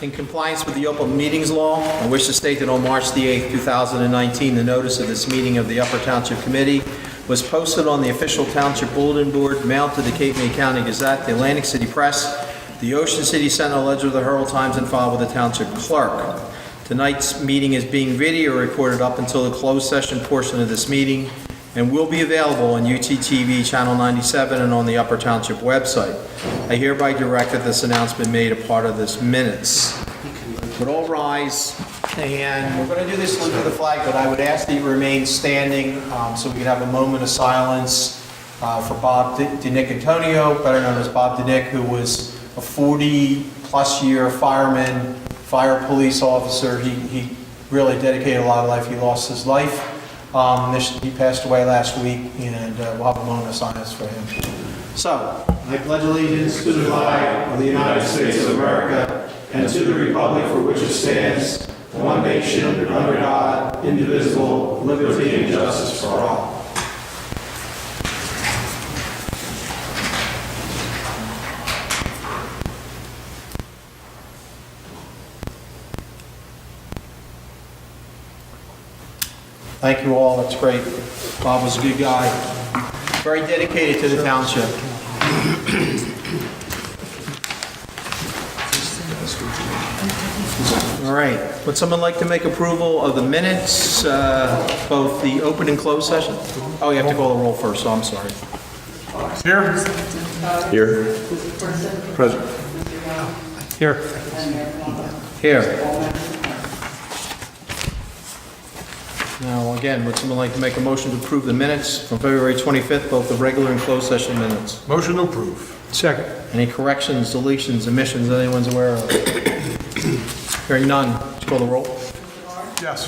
In compliance with the open meetings law, I wish to state that on March the 8th, 2019, the notice of this meeting of the Upper Township Committee was posted on the official Township bulletin board, mailed to the Cape May County Gazette, the Atlantic City Press, the Ocean City Sentinel, Ledger, the Herald Times, and filed with the Township Clerk. Tonight's meeting is being video recorded up until the closed session portion of this meeting and will be available on UTTV Channel 97 and on the Upper Township website. I hereby direct that this announcement made a part of this minutes. Would all rise, and we're going to do this salute to the flag, but I would ask that you remain standing so we can have a moment of silence for Bob DeNick Antonio, better known as Bob DeNick, who was a 40-plus year fireman, fire police officer. He really dedicated a lot of life. He lost his life. He passed away last week, and we'll have a moment of silence for him. So, I pledge allegiance to the flag of the United States of America and to the republic for which it stands, one nation under God, indivisible, liberty and justice for all. Thank you all, that's great. Bob was a good guy, very dedicated to the township. All right, would someone like to make approval of the minutes, both the open and closed session? Oh, you have to call the roll first, so I'm sorry. Here. Here. Present. Here. Here. Now, again, would someone like to make a motion to approve the minutes from February 25th, both the regular and closed session minutes? Motion to approve. Second. Any corrections, deletions, omissions that anyone's aware of? Hearing none, would you call the roll? Yes.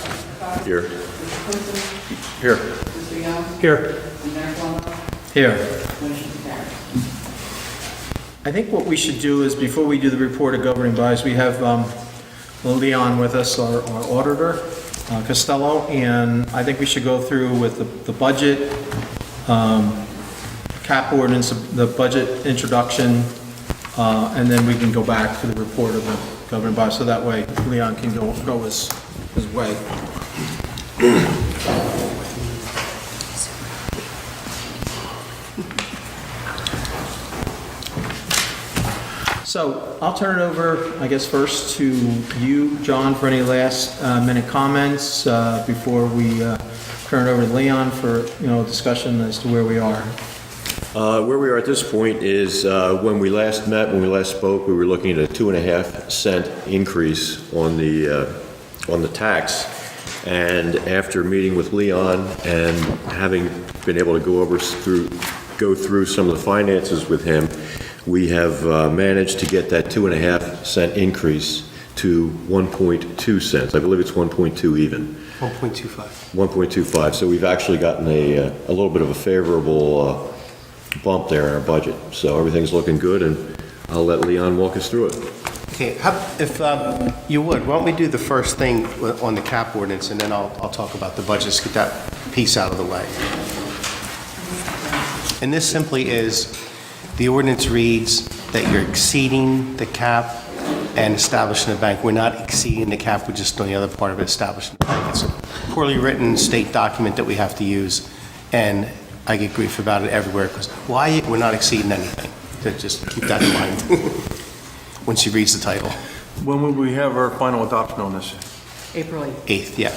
Here. Here. Here. Here. I think what we should do is, before we do the report of governing bodies, we have Leon with us, our auditor, Costello, and I think we should go through with the budget, cap ordinance, the budget introduction, and then we can go back to the report of the governing body, so that way Leon can go his way. So I'll turn it over, I guess, first to you, John, for any last minute comments before we turn it over to Leon for discussion as to where we are. Where we are at this point is when we last spoke, we were looking at a 2.5-cent increase on the tax. And after meeting with Leon and having been able to go through some of the finances with him, we have managed to get that 2.5-cent increase to 1.2 cents. I believe it's 1.2 even. 1.25. 1.25. So we've actually gotten a little bit of a favorable bump there in our budget. So everything's looking good, and I'll let Leon walk us through it. Okay, if you would, why don't we do the first thing on the cap ordinance, and then I'll talk about the budget, just get that piece out of the way. And this simply is, the ordinance reads that you're exceeding the cap and establishing a bank. We're not exceeding the cap, we're just doing the other part of it, establishing the bank. It's a poorly written state document that we have to use, and I get grief about it everywhere, because why we're not exceeding anything. So just keep that in mind when she reads the title. When will we have our final adoption on this? April 8th. 8th, yeah.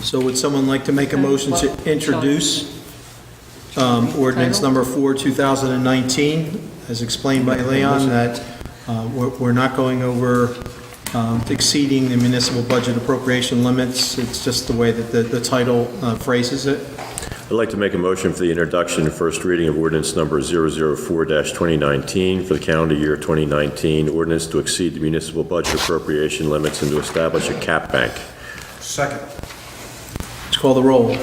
So would someone like to make a motion to introduce ordinance number 4, 2019, as explained by Leon, that we're not going over exceeding the municipal budget appropriation limits. It's just the way that the title phrases it. I'd like to make a motion for the introduction and first reading of ordinance number 004-2019 for the calendar year 2019, ordinance to exceed the municipal budget appropriation limits and to establish a cap bank. Second. Let's call the roll.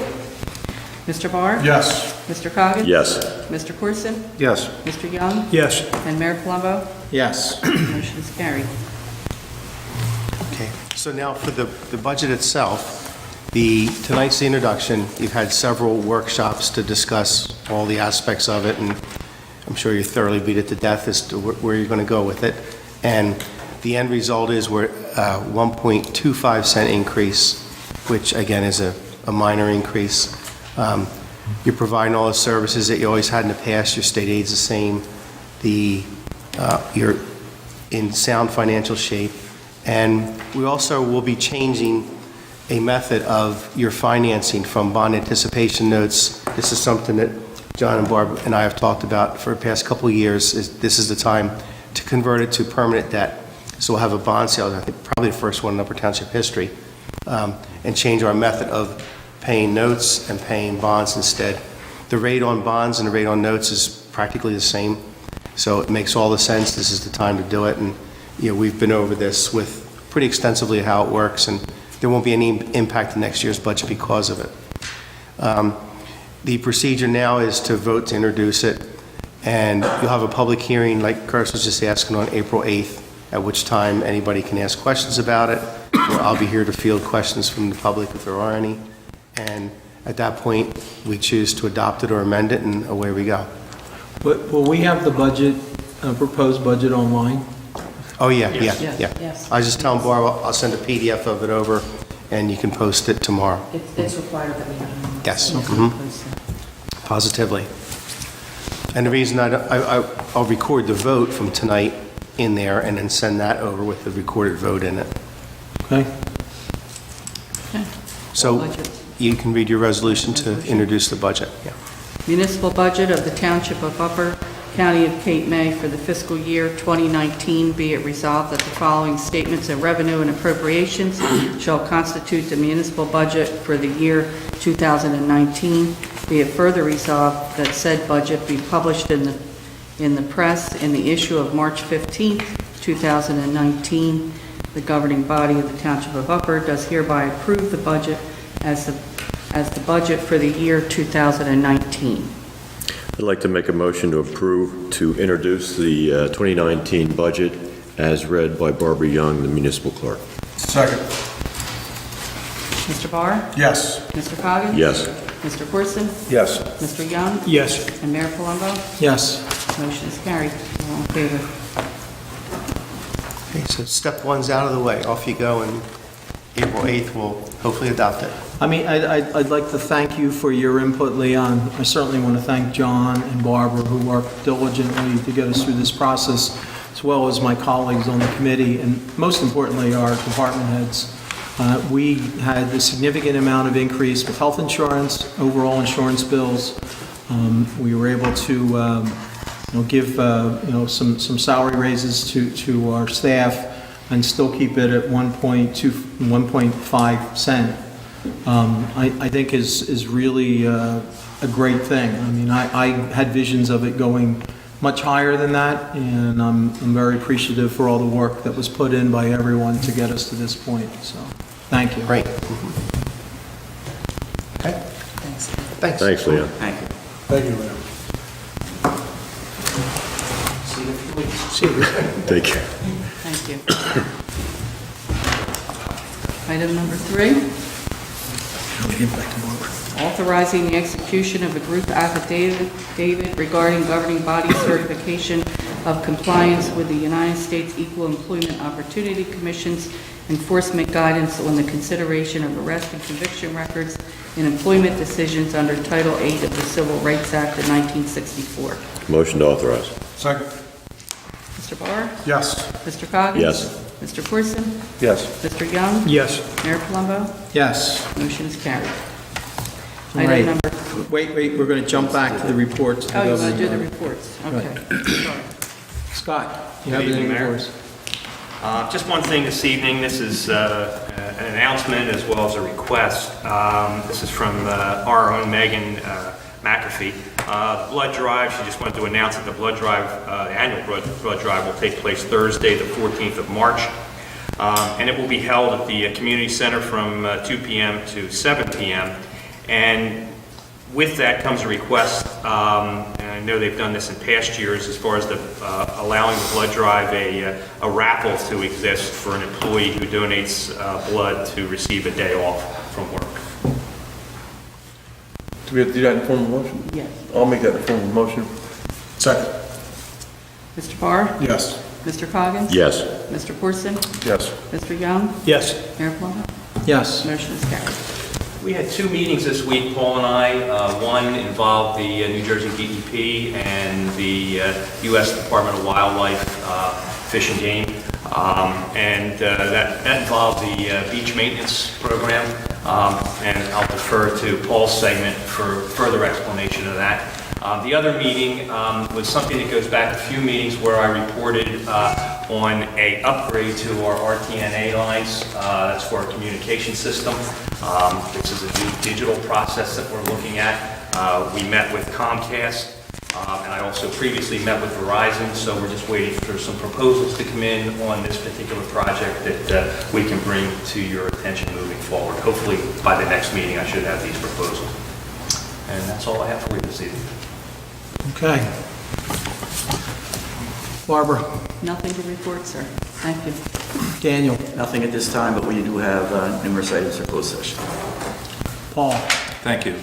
Mr. Barr? Yes. Mr. Coggins? Yes. Mr. Corson? Yes. Mr. Young? Yes. And Mayor Palumbo? Yes. Motion is carried. Okay, so now for the budget itself, tonight's the introduction. You've had several workshops to discuss all the aspects of it, and I'm sure you thoroughly beat it to death as to where you're going to go with it. And The end result is we're 1.25 cent increase, which again is a minor increase. You're providing all the services that you always had in the past. Your state aid's the same. You're in sound financial shape. And we also will be changing a method of your financing from bond anticipation notes. This is something that John and Barb and I have talked about for the past couple of years. This is the time to convert it to permanent debt. So we'll have a bond sale, I think probably the first one in Upper Township history, and change our method of paying notes and paying bonds instead. The rate on bonds and the rate on notes is practically the same, so it makes all the sense. This is the time to do it, and we've been over this with pretty extensively how it works, and there won't be any impact to next year's budget because of it. The procedure now is to vote to introduce it, and you'll have a public hearing, like Curtis was just asking, on April 8th, at which time anybody can ask questions about it, or I'll be here to field questions from the public if there are any. And at that point, we choose to adopt it or amend it, and away we go. But will we have the budget, proposed budget online? Oh, yeah. Yes. I was just telling Barb, I'll send a PDF of it over, and you can post it tomorrow. It's required that we have. Yes. Yes. Mhm. Positively. And the reason I'll record the vote from tonight in there, and then send that over with the recorded vote in it. Okay. Okay. So Budget. you can read your resolution to introduce the budget. Yeah. Municipal budget of the Township of Upper, County of Cape May for the fiscal year 2019, be it resolved that the following statements of revenue and appropriations shall constitute the municipal budget for the year 2019. Be it further resolved that said budget be published in the press in the issue of March 15th, 2019. The governing body of the Township of Upper does hereby approve the budget as the budget for the year 2019. I'd like to make a motion to approve to introduce the 2019 budget as read by Barbara Young, the municipal clerk. Second. Mr. Barr? Yes. Mr. Coggins? Yes. Mr. Corson? Yes. Mr. Young? Yes. And Mayor Palumbo? Yes. Motion is carried. All in favor? Okay, so step one's out of the way. Off you go, and April 8th we'll hopefully adopt it. I mean, I'd like to thank you for your input, Leon. I certainly want to thank John and Barbara, who worked diligently to get us through this process, as well as my colleagues on the committee, and most importantly, our department heads. We had a significant amount of increase with health insurance, overall insurance bills. We were able to give some salary raises to our staff and still keep it at 1.5 cent. I think is really a great thing. I mean, I had visions of it going much higher than that, and I'm very appreciative for all the work that was put in by everyone to get us to this point. So, thank you. Great. Okay. Thanks. Thanks, Leon. Thank you. Thank you, Leon. See you in a few weeks. Take care. Thank you. Item number 3. Authorizing the execution of a group affidavit regarding governing body certification of compliance with the United States Equal Employment Opportunity Commission's enforcement guidance on the consideration of arrest and conviction records in employment decisions under Title 8 of the Civil Rights Act of 1964. Motion to authorize. Second. Mr. Barr? Yes. Mr. Coggins? Yes. Mr. Corson? Yes. Mr. Young? Yes. Mayor Palumbo? Yes. Motion is carried. All Item right. number... Wait, we're going to jump back to the reports. Oh, you want to do the reports? Okay. Sorry. Scott, you have Good evening, anything for Mayor. us? Just one thing this evening. This is an announcement as well as a request. This is from our own Megan McAfee. Blood drive, she just wanted to announce that the blood drive, the annual blood drive will take place Thursday, the 14th of March. And it will be held at the community center from 2 p.m. to 7 p.m. And with that comes a request, and I know they've done this in past years, as far as allowing the blood drive a raffle to exist for an employee who donates blood to receive a day off from work. Do we have to do that in form of motion? Yes. I'll make that in form of motion. Second. Mr. Barr? Yes. Mr. Coggins? Yes. Mr. Corson? Yes. Mr. Young? Yes. Mayor Plummer? Yes. Motion is carried. We had two meetings this week, Paul and I. One involved the New Jersey DEP and the U.S. Department of Wildlife Fish and Game. That involved the beach maintenance program. And I'll defer to Paul's segment for further explanation of that. The other meeting was something that goes back a few meetings where I reported on a upgrade to our RTNA lines. That's for our communication system. This is a new digital process that we're looking at. We met with Comcast, and I also previously met with Verizon, so we're just waiting for some proposals to come in on this particular project that we can bring to your attention moving forward. Hopefully, by the next meeting, I should have these proposals. And that's all I have for you this evening. Okay. Barbara, Nothing to report, sir. Thank you. Daniel, Nothing at this time, but we do have numerous items for closed session. Paul. Thank you.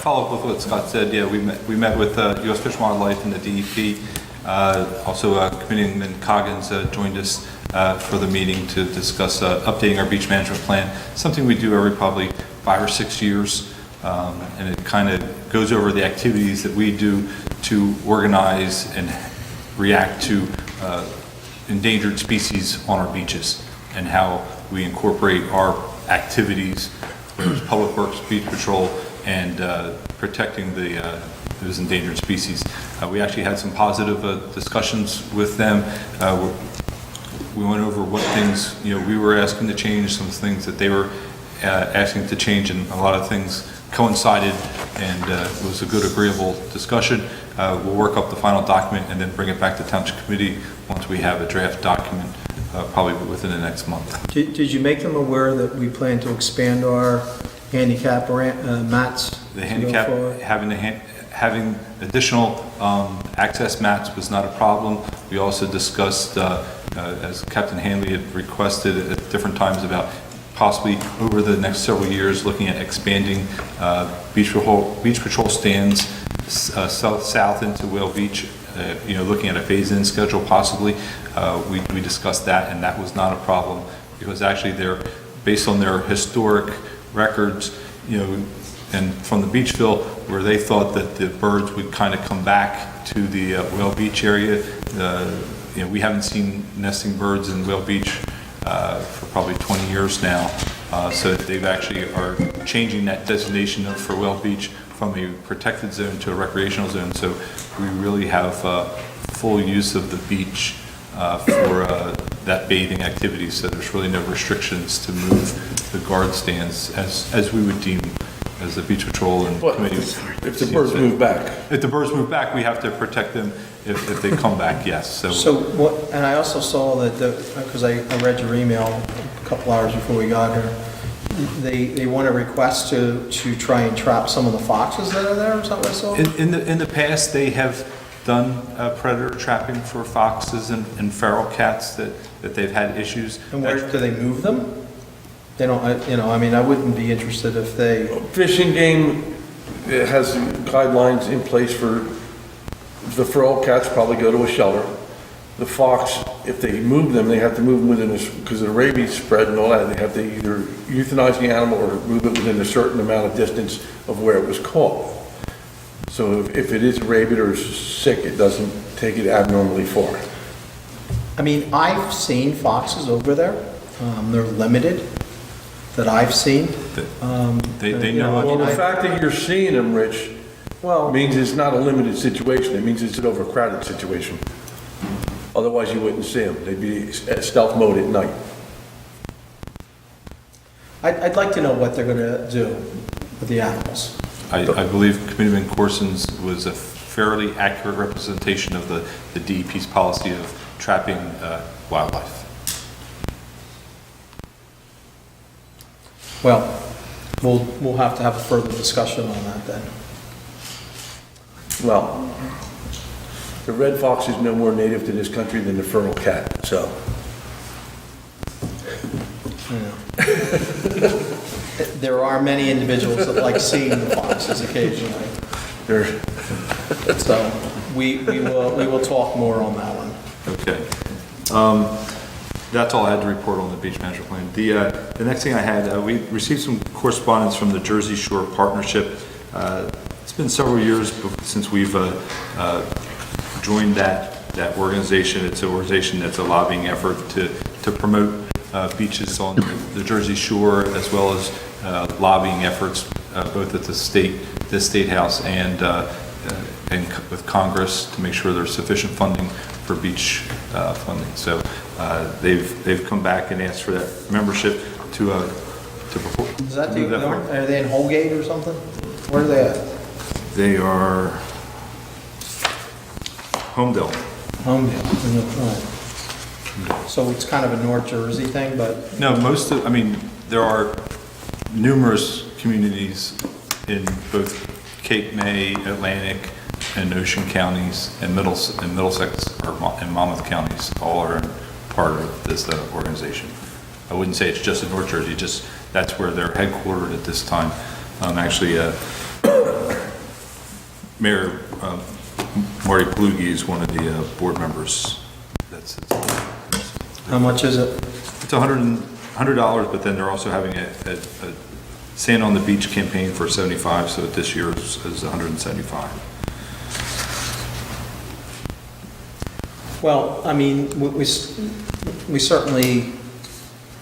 Follow up with what Scott said. Yeah, we met with U.S. Fish and Wildlife and the DEP. Also, Committeeman Coggins joined us for the meeting to discuss updating our beach management plan. Something we do every probably 5 or 6 years, and it kind of goes over the activities that we do to organize and react to endangered species on our beaches and how we incorporate our activities, whether it's Public Works, Beach Patrol, and protecting those endangered species. We actually had some positive discussions with them. We went over what things we were asking to change, some things that they were asking to change, and a lot of things coincided, and it was a good, agreeable discussion. We'll work up the final document and then bring it back to Township Committee once we have a draft document, probably within the next month. Did you make them aware that we plan to expand our handicap mats? The handicap, having additional access mats was not a problem. We also discussed, as Captain Hanley had requested at different times, about possibly over the next several years looking at expanding beach patrol stands south into Whale Beach, looking at a phase-in schedule possibly. We discussed that, and that was not a problem because actually they're based on their historic records, and from the Beachville, where they thought that the birds would kind of come back to the Whale Beach area. We haven't seen nesting birds in Whale Beach for probably 20 years now. So they've actually are changing that designation for Whale Beach from a protected zone to a recreational zone. So we really have full use of the beach for that bathing activity. So there's really no restrictions to move the guard stands as we would deem as the Beach Patrol and But committee. if the birds move back, If the birds move back, we have to protect them if they come back, yes. So what, and I also saw that, because I read your email a couple hours before we got here, they want a request to try and trap some of the foxes that are there, or something I saw? In the past, they have done predator trapping for foxes and feral cats that they've had issues. And where, do they move them? They don't, I wouldn't be interested if they, Fish and Game has guidelines in place for the feral cats probably go to a shelter. The fox, if they move them, they have to move them within this, because of the rabies spread and all that, they have to either euthanize the animal or move it within a certain amount of distance of where it was caught. So if it is rabid or sick, it doesn't take it abnormally far. I've seen foxes over there. They're limited, that I've seen. They know. Well, the fact that you're seeing them, Rich, means it's not a limited situation. It means it's an overcrowded situation. Otherwise, you wouldn't see them. They'd be at stealth mode at night. I'd like to know what they're gonna do with the animals. I believe Committeeman Corson's was a fairly accurate representation of the DEP's policy of trapping wildlife. Well, we'll have to have a further discussion on that then. Well, the red fox is no more native to this country than the feral cat, so. There are many individuals that like seeing the foxes occasionally. They're, So we will talk more on that one. Okay. That's all I had to report on the beach management plan. The next thing I had, we received some correspondence from the Jersey Shore Partnership. It's been several years since we've joined that organization. It's an organization that's a lobbying effort to promote beaches on the Jersey Shore, as well as lobbying efforts both at the State House and with Congress to make sure there's sufficient funding for beach funding. So they've come back and asked for that membership to perform. Is that move forward. are they in Holgate or something? Where are they at? They are Homedale. Homedale. So it's kind of a North Jersey thing, but No, there are numerous communities in both Cape May, Atlantic, and Ocean counties, and Middlesex and Monmouth counties, all are part of this organization. I wouldn't say it's just in North Jersey, just that's where they're headquartered at this time. Actually, Mayor Marty Palugi is one of the board members. how much is it? It's $100, but then they're also having a Sand on the Beach campaign for 75, so this year is 175. Well, I mean, we certainly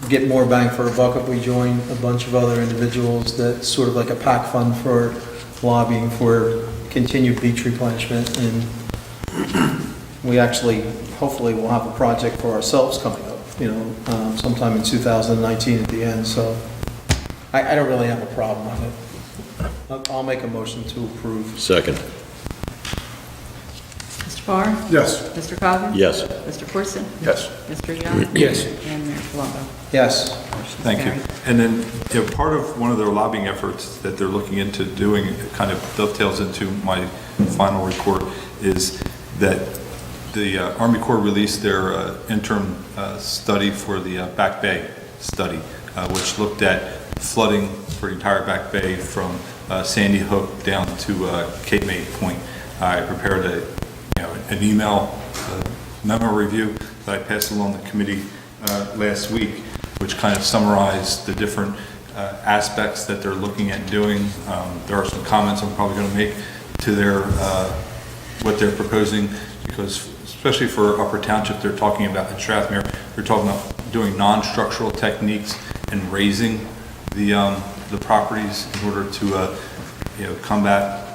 get more bang for a buck if we join a bunch of other individuals that's sort of like a PAC fund for lobbying for continued beach replenishment. And we actually, hopefully, will have a project for ourselves coming up, sometime in 2019 at the end. So I don't really have a problem with it. I'll make a motion to approve. Second. Mr. Barr? Yes. Mr. Coggins? Yes. Mr. Corson? Yes. Mr. Young? Yes. And Mayor Colombo? Yes. Motion's Thank you. carried. And then, part of one of their lobbying efforts that they're looking into doing, it kind of dovetails into my final report, is that the Army Corps released their interim study for the Back Bay study, which looked at flooding for the entire Back Bay from Sandy Hook down to Cape May Point. I prepared an email memo review that I passed along the committee last week, which kind of summarized the different aspects that they're looking at doing. There are some comments I'm probably going to make to their what they're proposing, because especially for Upper Township, they're talking about in Strathmere, they're talking about doing non-structural techniques and raising the properties in order to combat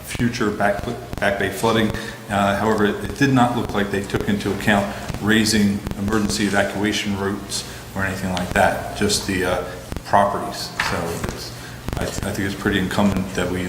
future Back Bay flooding. However, it did not look like they took into account raising emergency evacuation routes or anything like that, just the properties. So I think it's pretty incumbent that we,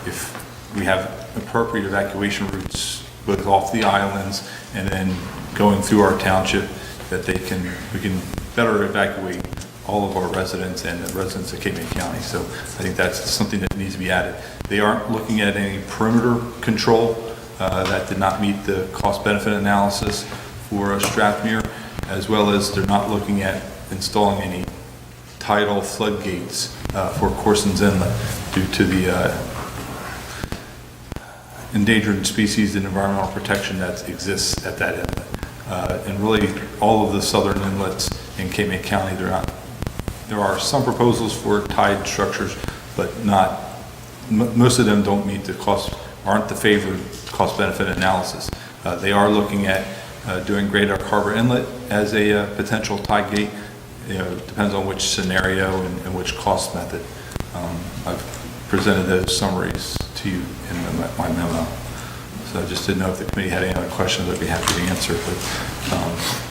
if we have appropriate evacuation routes both off the islands and then going through our township, that we can better evacuate all of our residents and the residents of Cape May County. So I think that's something that needs to be added. They aren't looking at any perimeter control. That did not meet the cost-benefit analysis for Strathmere, as well as they're not looking at installing any tidal floodgates for Corson's Inlet due to the endangered species and environmental protection that exists at that inlet. And really, all of the southern inlets in Cape May County, there are some proposals for tide structures, but most of them don't meet the cost, aren't the favored cost-benefit analysis. They are looking at doing Great Oak Harbor Inlet as a potential tide gate. Depends on which scenario and which cost method. I've presented those summaries to you in my memo. So I just didn't know if the committee had any other questions I'd be happy to answer, but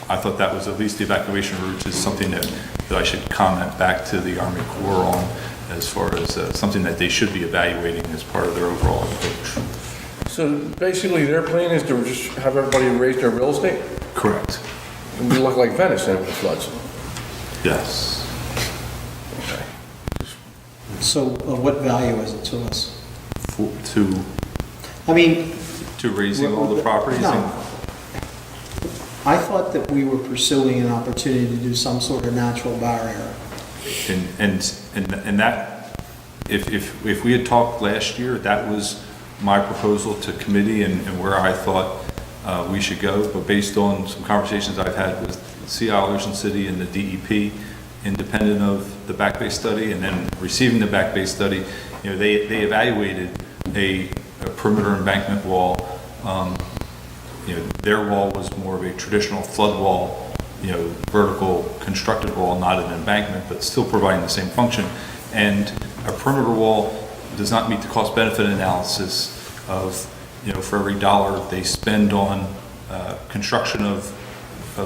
I thought that was at least the evacuation routes is something that I should comment back to the Army Corps on, as far as something that they should be evaluating as part of their overall approach. So basically, their plan is to just have everybody raise their real estate? Correct. And we look like Venice then with the floods. Yes. So what value is it to us? To I mean, raising all the properties? No. I thought that we were pursuing an opportunity to do some sort of natural barrier. And that, if we had talked last year, that was my proposal to committee and where I thought we should go. But based on some conversations I've had with Sea Isle Ocean City and the DEP, independent of the Back Bay study, and then receiving the Back Bay study, they evaluated a perimeter embankment wall. Their wall was more of a traditional flood wall, vertical constructed wall, not an embankment, but still providing the same function. And a perimeter wall does not meet the cost-benefit analysis of, for every dollar they spend on construction of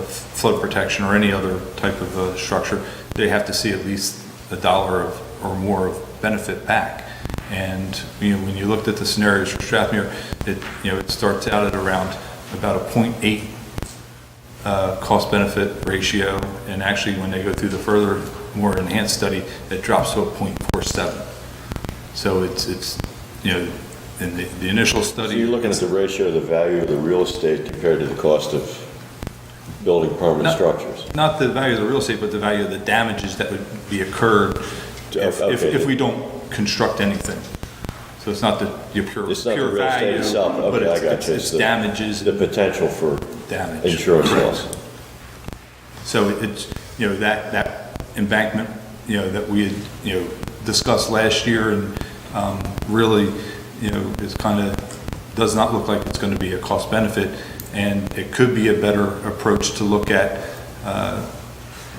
flood protection or any other type of structure, they have to see at least $1 or more of benefit back. And when you looked at the scenarios for Strathmere, it starts out at around about a 0.8 cost-benefit ratio, and actually when they go through the further, more enhanced study, it drops to a 0.47. So it's in the initial study. So you're looking at the ratio of the value of the real estate compared to the cost of building permanent structures. Not the value of the real estate, but the value of the damages that would be occurred if we don't construct anything. So it's not the pure It's not the pure real estate value, itself. but Okay, I got you. it's damages, The potential for damage. insurance loss. So it's, that embankment, that we had, discussed last year, and really, is does not look like it's going to be a cost benefit, and it could be a better approach to look at,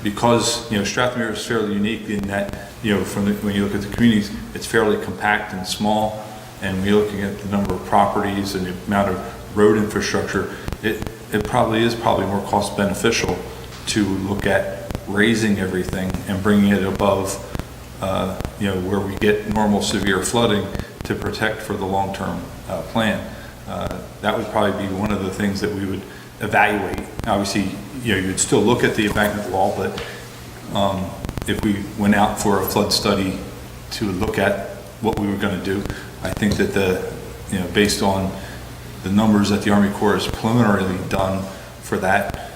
because, Strathmere is fairly unique in that, when you look at the communities, it's fairly compact and small, and when you're looking at the number of properties and the amount of road infrastructure, it probably is more cost beneficial to look at raising everything and bringing it above, where we get normal severe flooding to protect for the long-term plan. That would probably be one of the things that we would evaluate. Obviously, you'd still look at the embankment wall, but if we went out for a flood study to look at what we were going to do, I think that based on the numbers that the Army Corps has preliminarily done for that,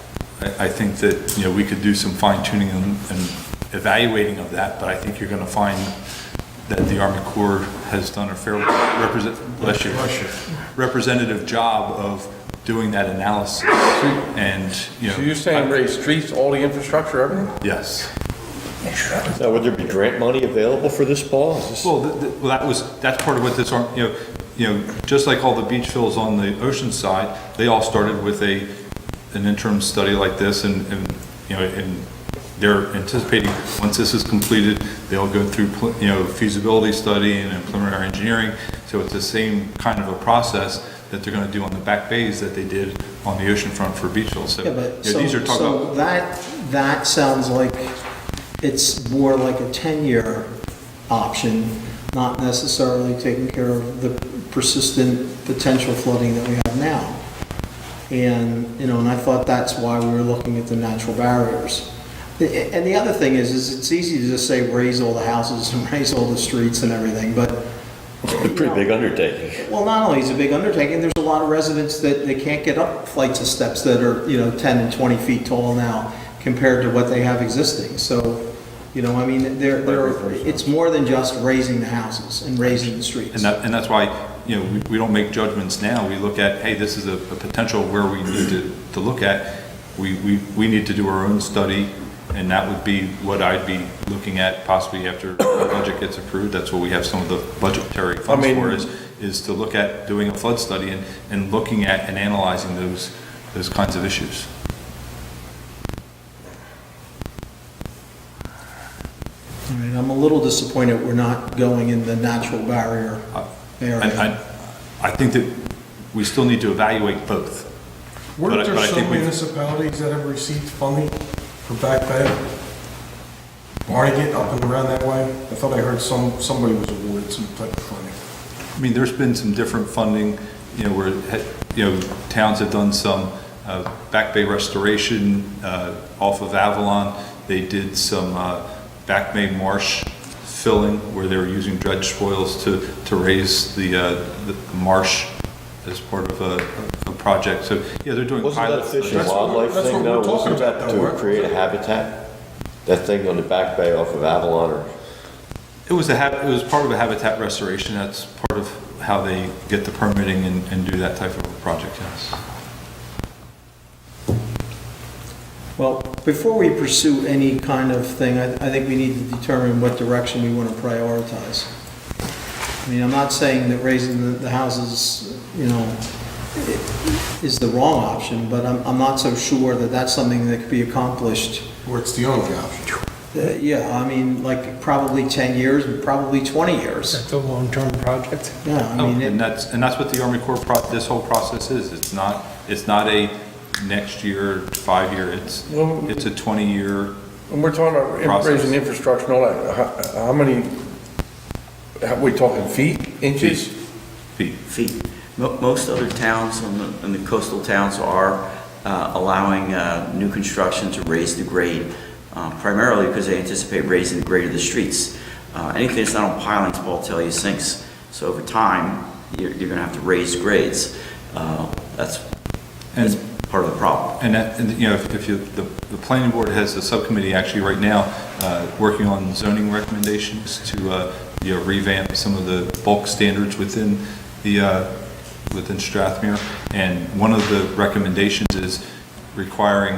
I think that, we could do some fine tuning and evaluating of that, but I think you're going to find that the Army Corps has done a fairly representative job of doing that analysis. And, So you're saying raise streets, all the infrastructure, everything? yes. Now, would there be grant money available for this, Paul? Is this- Well, that's part of what this, just like all the beach fills on the ocean side, they all started with an interim study like this, and they're anticipating, once this is completed, they'll go through, feasibility study and preliminary engineering. So it's the same kind of a process that they're going to do on the back bays that they did on the ocean front for beach fills. So, Yeah, but these are talking so about. that sounds like it's more like a 10-year option, not necessarily taking care of the persistent potential flooding that we have now. And, and I thought that's why we were looking at the natural barriers. And the other thing is it's easy to just say raise all the houses and raise all the streets and everything, but It's a pretty big undertaking. well, not only is it a big undertaking, there's a lot of residents that they can't get up flights of steps that are, 10 and 20 feet tall now compared to what they have existing. So, it's more than just raising the houses and raising the streets. And that's why, we don't make judgments now. We look at, hey, this is a potential where we need to look at. We need to do our own study, and that would be what I'd be looking at possibly after the budget gets approved. That's what we have some of the budgetary funds for, is to look at doing a flood study and looking at and analyzing those kinds of issues. All right, I'm a little disappointed we're not going in the natural barrier area. I think that we still need to evaluate both. Weren't But there I some think we- municipalities that have received funding for Back Bay? Barnegat, up and around that way? I thought I heard somebody was awarded some type of funding. I mean, there's been some different funding, where, towns have done some Back Bay restoration off of Avalon. They did some Back Bay marsh filling where they were using dredge spoils to raise the marsh as part of a project. So, yeah, they're doing Wasn't that a pilots. fish and That's what- wildlife that's thing what though? we're talking Wasn't that about, though, to right? create a habitat? That thing on the back bay off of Avalon or? It was part of a habitat restoration. That's part of how they get the permitting and do that type of a project, yes. Well, before we pursue any kind of thing, I think we need to determine what direction we want to prioritize. I mean, I'm not saying that raising the houses, you know, is the wrong option, but I'm not so sure that that's something that could be accomplished. Where it's the only option. Yeah, I mean, like probably 10 years, probably 20 years. That's a long-term project. Yeah, I mean, And that's what the Army Corps, this whole process is. It's not a next year, 5-year, it's a 20-year. When we're talking about Process. raising infrastructure and all that, how many, are we talking feet, inches? Feet. Most other towns in the coastal towns are allowing new construction to raise the grade, primarily because they anticipate raising the grade of the streets. Anything that's not on pilings, Paul tell you, sinks. So over time, you're going to have to raise grades. That's part of the problem. And you know, the planning board has a subcommittee actually right now working on zoning recommendations to revamp some of the bulk standards within Strathmere. And one of the recommendations is requiring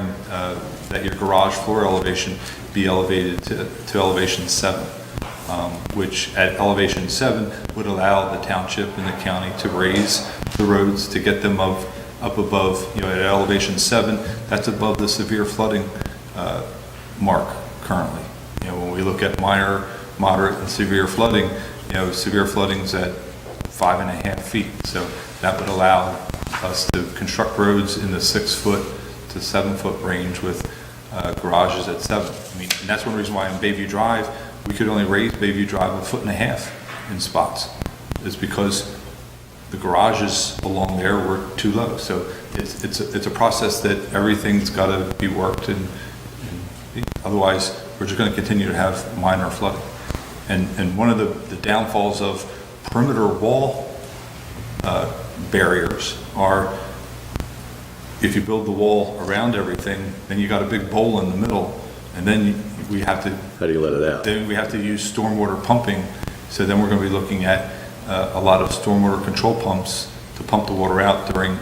that your garage floor elevation be elevated to elevation 7, which at elevation 7 would allow the township and the county to raise the roads to get them up above, you know, at elevation 7, that's above the severe flooding mark currently. You know, when we look at minor, moderate, and severe flooding, you know, severe flooding's at 5.5 feet. So that would allow us to construct roads in the 6-foot to 7-foot range with garages at 7. I mean, and that's one reason why on Bayview Drive, we could only raise Bayview Drive 1.5 feet in spots, is because the garages along there were too low. So it's a process that everything's got to be worked, and otherwise we're just going to continue to have minor flooding. And one of the downfalls of perimeter wall barriers are, if you build the wall around everything, then you got a big bowl in the middle, and then we have to. How do you let it out? Then we have to use stormwater pumping. So then we're going to be looking at a lot of stormwater control pumps to pump the water out during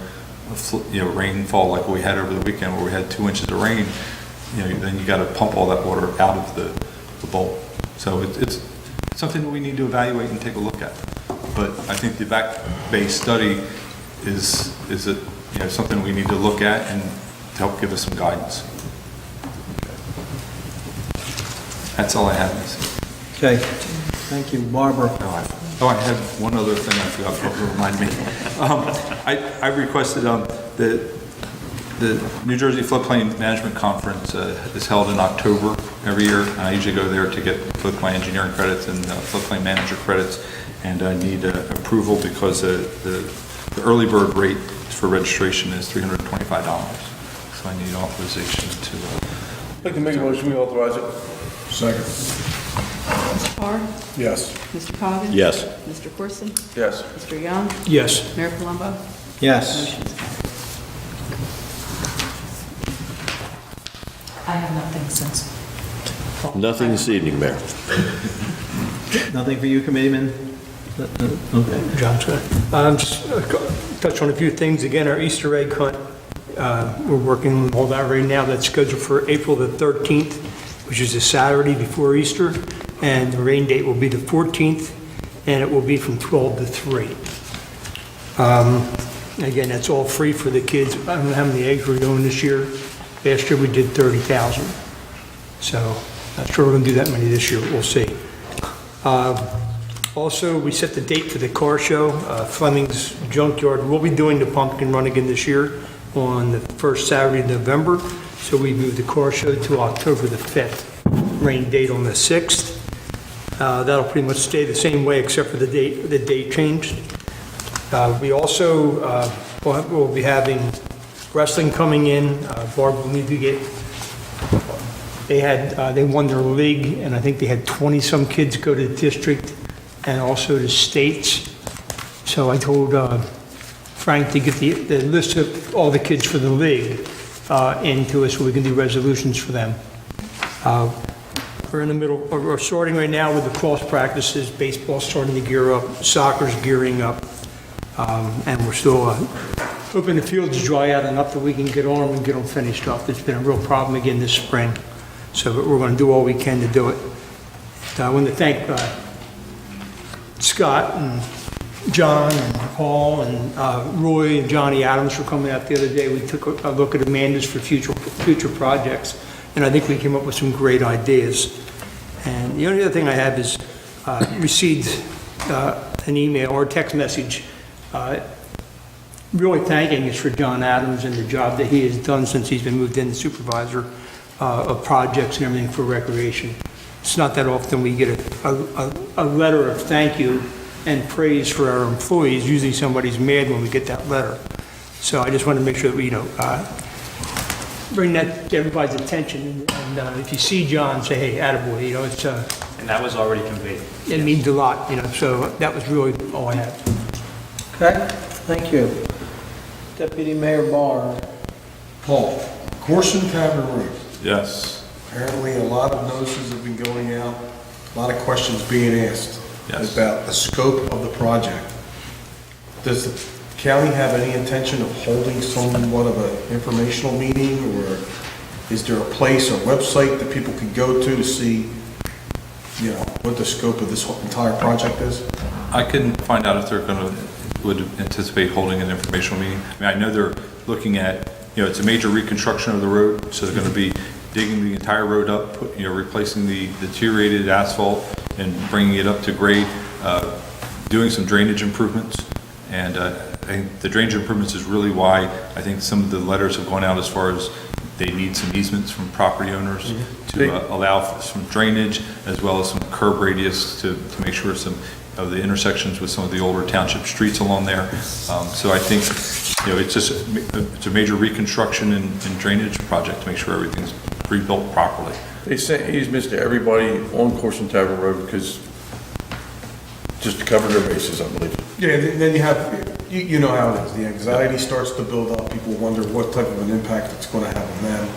rainfall like we had over the weekend, where we had 2 inches of rain. You know, then you got to pump all that water out of the bowl. So it's something that we need to evaluate and take a look at. But I think the Back Bay study is something we need to look at and to help give us some guidance. That's all I have, Nancy. Okay, thank you. Barbara? Oh, I had one other thing I forgot to remind me. I requested the New Jersey Floodplain Management Conference is held in October every year. I usually go there to get floodplain engineering credits and floodplain manager credits, and I need approval because the early bird rate for registration is $325. So I need authorization to. I'd like to make a motion, we authorize it. Second. Mr. Parr? Yes. Mr. Coggin? Yes. Mr. Corson? Yes. Mr. Young? Yes. Mayor Palumbo? Yes. Motion's carried. I have nothing since. Nothing this evening, Mayor. Nothing for you, committeeman? Okay. John's good. Just touch on a few things. Again, our Easter egg hunt, we're working on all that right now. That's scheduled for April the 13th, which is a Saturday before Easter. And the rain date will be the 14th, and it will be from 12 to 3. Again, that's all free for the kids. I don't know how many eggs we're doing this year. Last year we did 30,000. So not sure we're going to do that many this year. We'll see. Also, we set the date for the car show. Fleming's Junkyard will be doing the pumpkin run again this year on the first Saturday in November. So we moved the car show to October the 5th. Rain date on the 6th. That'll pretty much stay the same way except for the date changed. We also will be having wrestling coming in. Barb will need to get. They won their league, and I think they had 20-some kids go to the district and also to states. So I told Frank to get the list of all the kids for the league into us so we can do resolutions for them. We're in the middle, we're starting right now with the cross practices. Baseball's starting to gear up, soccer's gearing up, and we're still hoping the fields dry out enough that we can get on them and get them finished up. There's been a real problem again this spring, so we're going to do all we can to do it. I want to thank Scott and John and Paul and Roy and Johnny Adams for coming out the other day. We took a look at Amanda's for future projects, and I think we came up with some great ideas. And the only other thing I have is received an email or a text message really thanking us for John Adams and the job that he has done since he's been moved in, the supervisor of projects and everything for recreation. It's not that often we get a letter of thank you and praise for our employees. Usually somebody's mad when we get that letter. So I just want to make sure that we, bring that to everybody's attention. And if you see John, say, hey, attaboy, it's, And that was already conveyed. it means a lot, so that was really all I had. Okay, thank you. Deputy Mayor Barr. Paul, Corson Tavern Road. Yes. Apparently, a lot of notices have been going out, a lot of questions being asked Yes. about the scope of the project. Does the county have any intention of holding somewhat of an informational meeting, or is there a place or website that people can go to see, what the scope of this whole entire project is? I can find out if they're would anticipate holding an informational meeting. I mean, I know they're looking at, it's a major reconstruction of the road, so they're going to be digging the entire road up, replacing the deteriorated asphalt and bringing it up to grade, doing some drainage improvements. And I think the drainage improvements is really why I think some of the letters have gone out as far as they need some easements from property owners to allow for some drainage, as well as some curb radius to make sure some of the intersections with some of the older township streets along there. So I think, it's a major reconstruction and drainage project to make sure everything's rebuilt properly. They sent easements to everybody on Corson Tavern Road because, just to cover their bases, I believe. Yeah, then you have, you know how it is, the anxiety starts to build up, people wonder what type of an impact it's going to have on them.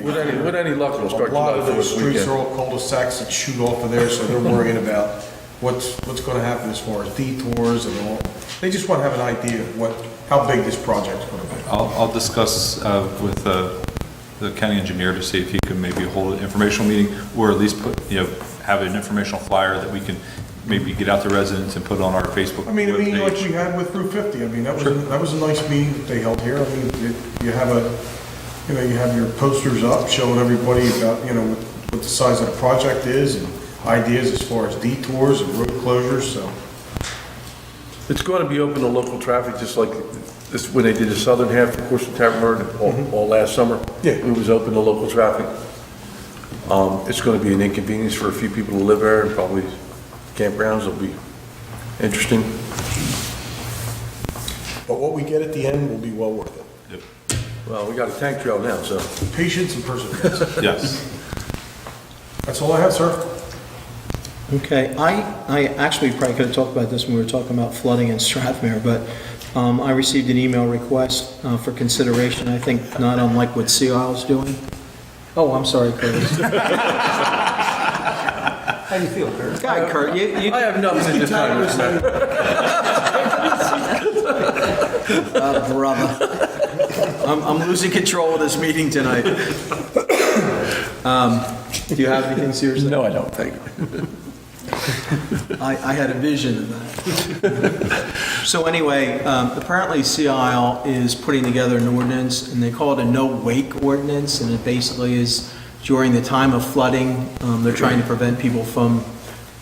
With any luck, it'll start A lot of July those 4th streets weekend. are all cul-de-sacs that shoot off of there, so they're worrying about what's going to happen as far as detours and all. They just want to have an idea of how big this project's going to be. I'll discuss with the county engineer to see if he can maybe hold an informational meeting, or at least put, have an informational flyer that we can maybe get out to residents and put on our Facebook I mean, webpage. like we had with Route 50, I mean, that was a nice meeting that they held here. I mean, you have you have your posters up showing everybody about, what the size of the project is and ideas as far as detours and road closures, so. It's going to be open to local traffic, just like this, when they did the southern half of Corson Tavern Road all last summer. Yeah. It was open to local traffic. It's going to be an inconvenience for a few people who live there, and probably campgrounds will be interesting. But what we get at the end will be well worth it. Yep. Well, we got a tank trail now, so. Patience and perseverance. Yes. That's all I have, sir. Okay, I actually probably could have talked about this when we were talking about flooding in Strathmere, but I received an email request for consideration, I think not unlike what Sea Isle's doing. Oh, I'm sorry, Curtis. How do you feel, Kurt? God, Kurt, you I have nothing at this time. brother. I'm losing control of this meeting tonight. Do you have anything seriously? No, I don't, thank you. I had a vision of that. So anyway, apparently Sea Isle is putting together an ordinance, and they call it a no-wake ordinance, and it basically is during the time of flooding, they're trying to prevent people from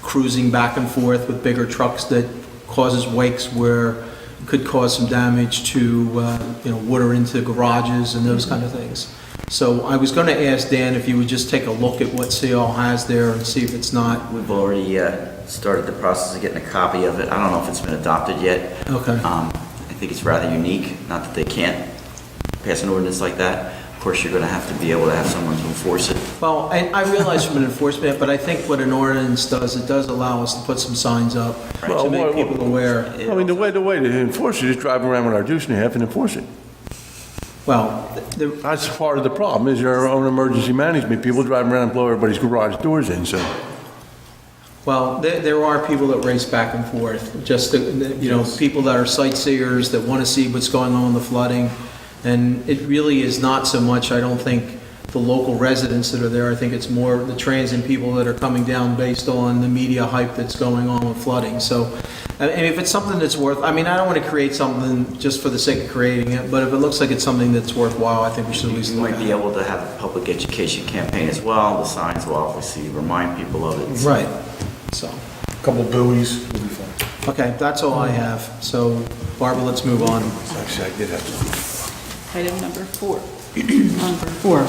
cruising back and forth with bigger trucks that causes wakes where it could cause some damage to, water into garages and those kind of things. So I was going to ask Dan if you would just take a look at what Sea Isle has there and see if it's not. We've already started the process of getting a copy of it. I don't know if it's been adopted yet. Okay. I think it's rather unique, not that they can't pass an ordinance like that. Of course, you're going to have to be able to have someone to enforce it. Well, I realize from an enforcement, but I think what an ordinance does, it does allow us to put some signs up Well, to make people aware. I mean, the way to enforce it is drive around with our deuce and a half and enforce it. Well, That's part of the problem, is our own emergency management. People drive around and blow everybody's garage doors in, so. Well, there are people that race back and forth, just, people that are sightseers that want to see what's going on with the flooding. And it really is not so much, I don't think, the local residents that are there. I think it's more the transient people that are coming down based on the media hype that's going on with flooding. So, and if it's something that's I don't want to create something just for the sake of creating it, but if it looks like it's something that's worthwhile, I think we should at least We look might at be it. able to have a public education campaign as well. The signs will obviously remind people of it. Right, so, Couple buoys, it'll be fine. okay, that's all I have. So, Barbara, let's move on. Actually, I did have some. Item number 4. Number 4,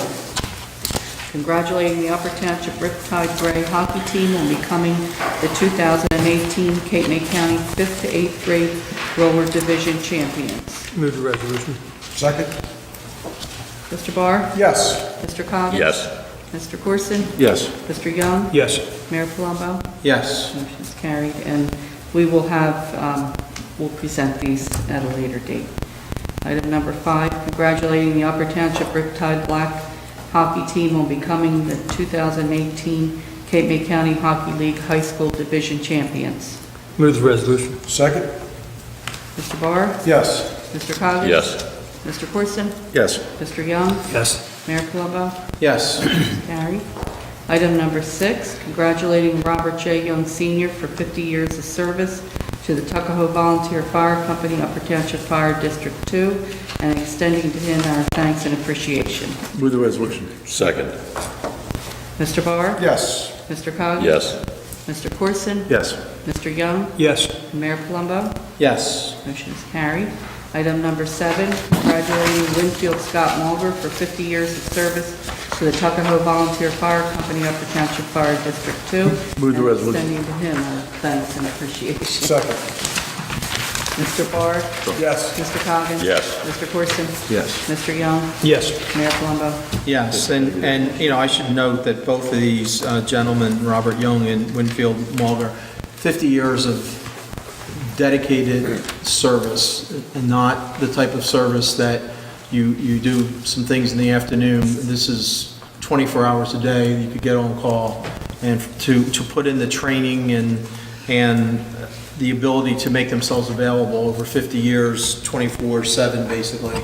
congratulating the Upper Township Riptide Gray hockey team on becoming the 2018 Cape May County 5th to 8th grade roller division champions. Move the resolution. Second? Mr. Barr? Yes. Mr. Coggins? Yes. Mr. Corson? Yes. Mr. Young? Yes. Mayor Palumbo? Yes. Motion is carried, and we will we'll present these at a later date. Item number 5, congratulating the Upper Township Riptide Black hockey team on becoming the 2018 Cape May County Hockey League High School Division champions. Move the resolution. Second? Mr. Barr? Yes. Mr. Coggins? Yes. Mr. Corson? Yes. Mr. Young? Yes. Mayor Palumbo? Yes. Carried. Item number 6, congratulating Robert J. Young Sr. for 50 years of service to the Tuckahoe Volunteer Fire Company, Upper Township Fire District 2, and extending to him our thanks and appreciation. Move the resolution. Second. Mr. Barr? Yes. Mr. Coggins? Yes. Mr. Corson? Yes. Mr. Young? Yes. Mayor Palumbo? Yes. Motion is carried. Item number 7, congratulating Winfield Scott Mulger for 50 years of service to the Tuckahoe Volunteer Fire Company, Upper Township Fire District 2. Move the resolution. And extending to him our thanks and appreciation. Second? Mr. Barr? Yes. Mr. Coggins? Yes. Mr. Corson? Yes. Mr. Young? Yes. Mayor Palumbo? Yes, and I should note that both of these gentlemen, Robert Young and Winfield Mulger, 50 years of dedicated service, and not the type of service that you do some things in the afternoon. This is 24 hours a day, you could get on call, and to put in the training and the ability to make themselves available over 50 years, 24/7 basically,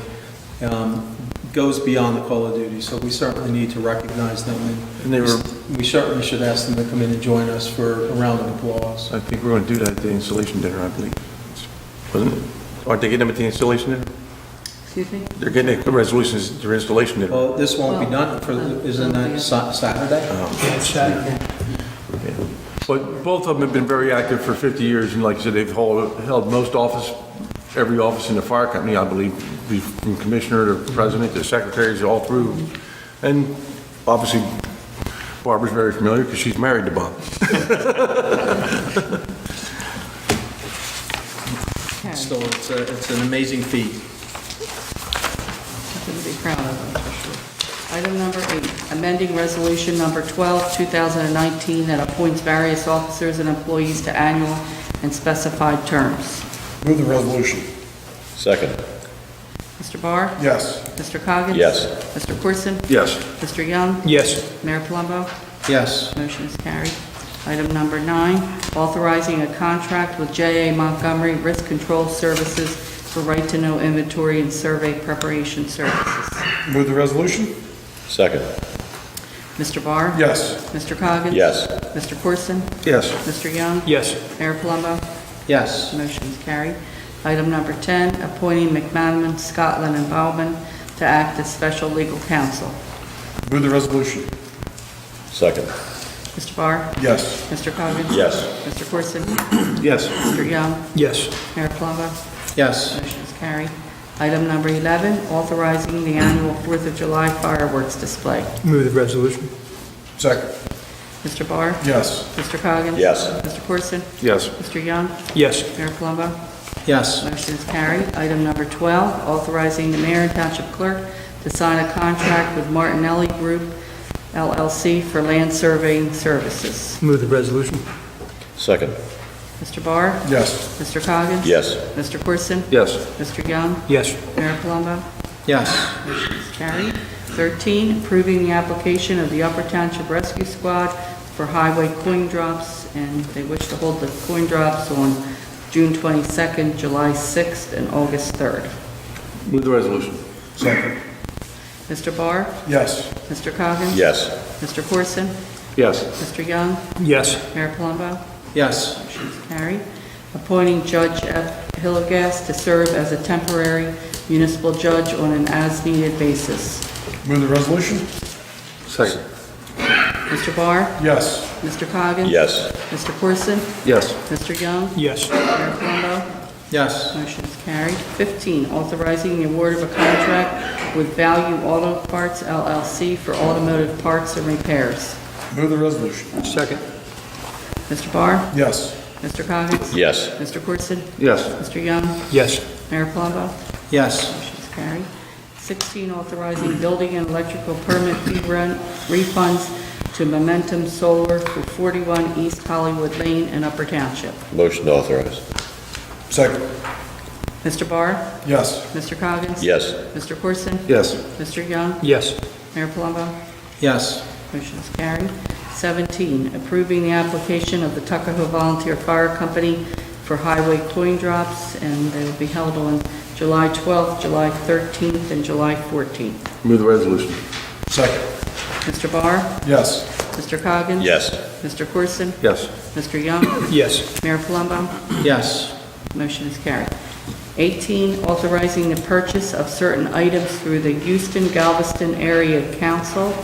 goes beyond the call of duty. So we certainly need to recognize them, And they were, we certainly should ask them to come in and join us for a round of applause. I think we're going to do that at the installation dinner, I believe. Wasn't it? Aren't they getting them at the installation dinner? Excuse me? They're getting the resolutions at their installation dinner. Well, this won't be done for, isn't that Saturday? Saturday. But both of them have been very active for 50 years, and like I said, they've held every office in the fire company, I believe, from commissioner to president to secretaries, all through. And obviously, Barbara's very familiar because she's married to Bob. Still, it's an amazing feat. Something to be proud of, that's for sure. Item number 8, amending resolution number 12, 2019, that appoints various officers and employees to annual and specified terms. Move the resolution. Second. Mr. Barr? Yes. Mr. Coggins? Yes. Mr. Corson? Yes. Mr. Young? Yes. Mayor Palumbo? Yes. Motion is carried. Item number 9, authorizing a contract with J.A. Montgomery Risk Control Services for right-to-know inventory and survey preparation services. Move the resolution. Second. Mr. Barr? Yes. Mr. Coggins? Yes. Mr. Corson? Yes. Mr. Young? Yes. Mayor Palumbo? Yes. Motion is carried. Item number 10, appointing McManaman, Scotland, and Bowman to act as special legal counsel. Move the resolution. Second. Mr. Barr? Yes. Mr. Coggins? Yes. Mr. Corson? Yes. Mr. Young? Yes. Mayor Palumbo? Yes. Motion is carried. Item number 11, authorizing the annual 4th of July fireworks display. Move the resolution. Second. Mr. Barr? Yes. Mr. Coggins? Yes. Mr. Corson? Yes. Mr. Young? Yes. Mayor Palumbo? Yes. Motion is carried. Item number 12, authorizing the mayor and township clerk to sign a contract with Martinelli Group LLC for land surveying services. Move the resolution. Second. Mr. Barr? Yes. Mr. Coggins? Yes. Mr. Corson? Yes. Mr. Young? Yes. Mayor Palumbo? Yes. Motion is carried. 13, approving the application of the Upper Township Rescue Squad for highway coin drops, and they wish to hold the coin drops on June 22nd, July 6th, and August 3rd. Move the resolution. Second. Mr. Barr? Yes. Mr. Coggins? Yes. Mr. Corson? Yes. Mr. Young? Yes. Mayor Palumbo? Yes. Motion is carried. Appointing Judge F. Hillegas to serve as a temporary municipal judge on an as-needed basis. Move the resolution? Second. Mr. Barr? Yes. Mr. Coggins? Yes. Mr. Corson? Yes. Mr. Young? Yes. Mayor Palumbo? Yes. Motion is carried. 15, authorizing the award of a contract with Value Auto Parts LLC for automotive parts and repairs. Move the resolution? Second. Mr. Barr? Yes. Mr. Coggins? Yes. Mr. Corson? Yes. Mr. Young? Yes. Mayor Palumbo? Yes. Motion is carried. 16, authorizing building and electrical permit fee refunds to Momentum Solar for 41 East Hollywood Lane in Upper Township. Motion to authorize. Second. Mr. Barr? Yes. Mr. Coggins? Yes. Mr. Corson? Yes. Mr. Young? Yes. Mayor Palumbo? Yes. Motion is carried. 17, approving the application of the Tuckahoe Volunteer Fire Company for highway coin drops, and they will be held on July 12th, July 13th, and July 14th. Move the resolution. Second. Mr. Barr? Yes. Mr. Coggins? Yes. Mr. Corson? Yes. Mr. Young? Yes. Mayor Palumbo? Yes. Motion is carried. 18, authorizing the purchase of certain items through the Houston Galveston Area Council,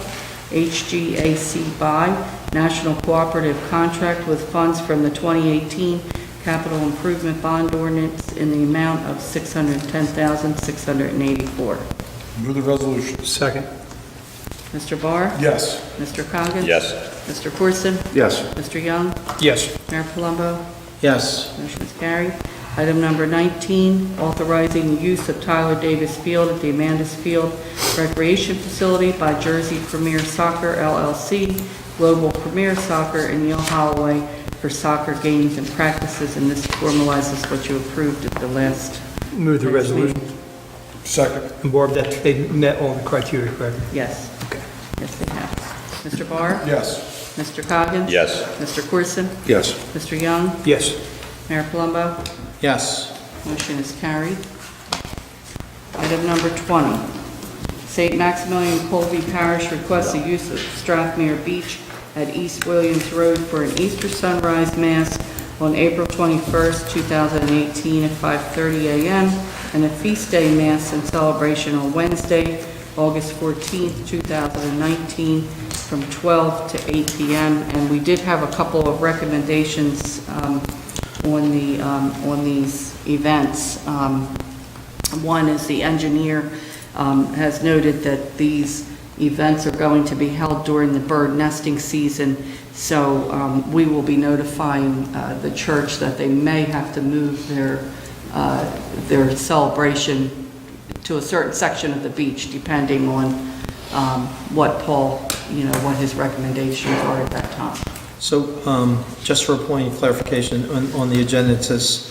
HGAC by National Cooperative Contract with funds from the 2018 Capital Improvement Bond Ordinance in the amount of $610,684. Move the resolution? Second. Mr. Barr? Yes. Mr. Coggins? Yes. Mr. Corson? Yes. Mr. Young? Yes. Mayor Palumbo? Yes. Motion is carried. Item number 19, authorizing the use of Tyler Davis Field at the Amanda's Field Recreation Facility by Jersey Premier Soccer LLC, Global Premier Soccer, and Neil Holloway for soccer games and practices, and this formalizes what you approved at the last. Move the resolution. Second. And Barb, that they met all the criteria, correct? Yes. Okay. Yes, they have. Mr. Barr? Yes. Mr. Coggins? Yes. Mr. Corson? Yes. Mr. Young? Yes. Mayor Palumbo? Yes. Motion is carried. Item number 20, St. Maximilian Colby Parish requests the use of Strathmere Beach at East Williams Road for an Easter sunrise mass on April 21st, 2018 at 5:30 a.m. and a feast day mass and celebration on Wednesday, August 14th, 2019 from 12 to 8 p.m. And we did have a couple of recommendations on these events. One is the engineer has noted that these events are going to be held during the bird nesting season, so we will be notifying the church that they may have to move their celebration to a certain section of the beach, depending on what Paul, what his recommendations are at that time. So, just for a point of clarification, on the agenda, it says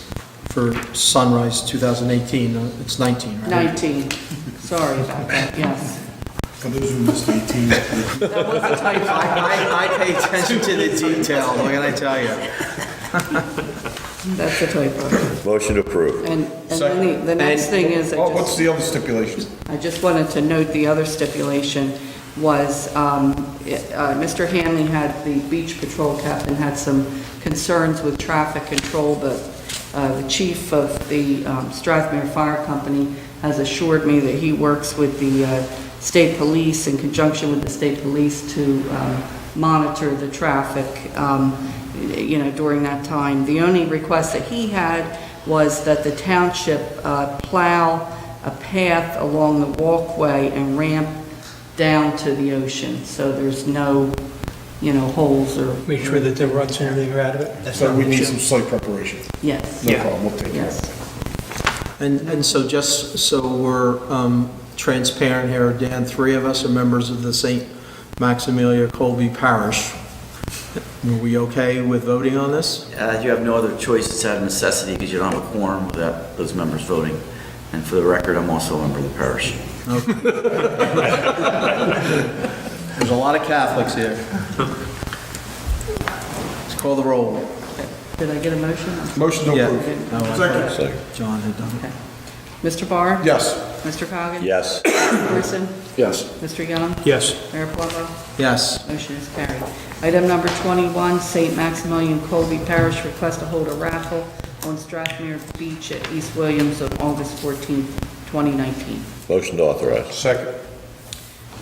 for sunrise 2018, it's 19, right? 19, sorry about that, yes. For those who missed 18. That was a typo. I pay attention to the details, what can I tell you? That's a typo. Motion approved. And then the next thing is, What's the other stipulation? I just wanted to note the other stipulation was, Mr. Hanley the beach patrol captain had some concerns with traffic control, but the chief of the Strathmere Fire Company has assured me that he works with the state police in conjunction with the state police to monitor the traffic, during that time. The only request that he had was that the township plow a path along the walkway and ramp down to the ocean, so there's no, holes or... Make sure that the ruts and everything are out of it. That's So not we an need issue. some site preparation. Yes, No problem, we'll take care of yes. it. And so just so we're transparent here, Dan, three of us are members of the St. Maximilian Colby Parish. Are we okay with voting on this? You have no other choice. It's out of necessity because you don't have a quorum without those members voting. And for the record, I'm also a member of the parish. There's a lot of Catholics here. Call the roll. Did I get a motion? Motion to Yeah. approve. No, I Second. thought John had done it. Okay. Mr. Barr? Yes. Mr. Coggins? Yes. Mr. Corson? Yes. Mr. Young? Yes. Mayor Plummer? Yes. Motion is carried. Item number 21, St. Maximilian Colby Parish request to hold a raffle on Strathmere Beach at East Williams on August 14th, 2019. Motion to authorize. Second.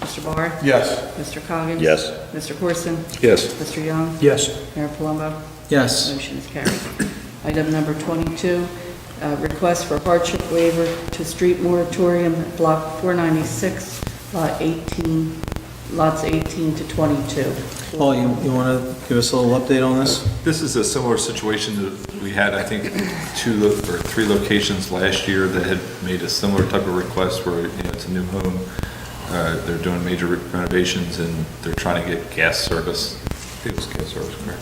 Mr. Barr? Yes. Mr. Coggins? Yes. Mr. Corson? Yes. Mr. Young? Yes. Mayor Palumbo? Yes. Motion is carried. Item number 22, request for hardship waiver to street moratorium at Block 496, lots 18 to 22. Paul, you want to give us a little update on this? This is a similar situation that we had, I think, 2 or 3 locations last year that had made a similar type of request where, it's a new home. They're doing major renovations and they're trying to get gas service, I think it was gas service, correct?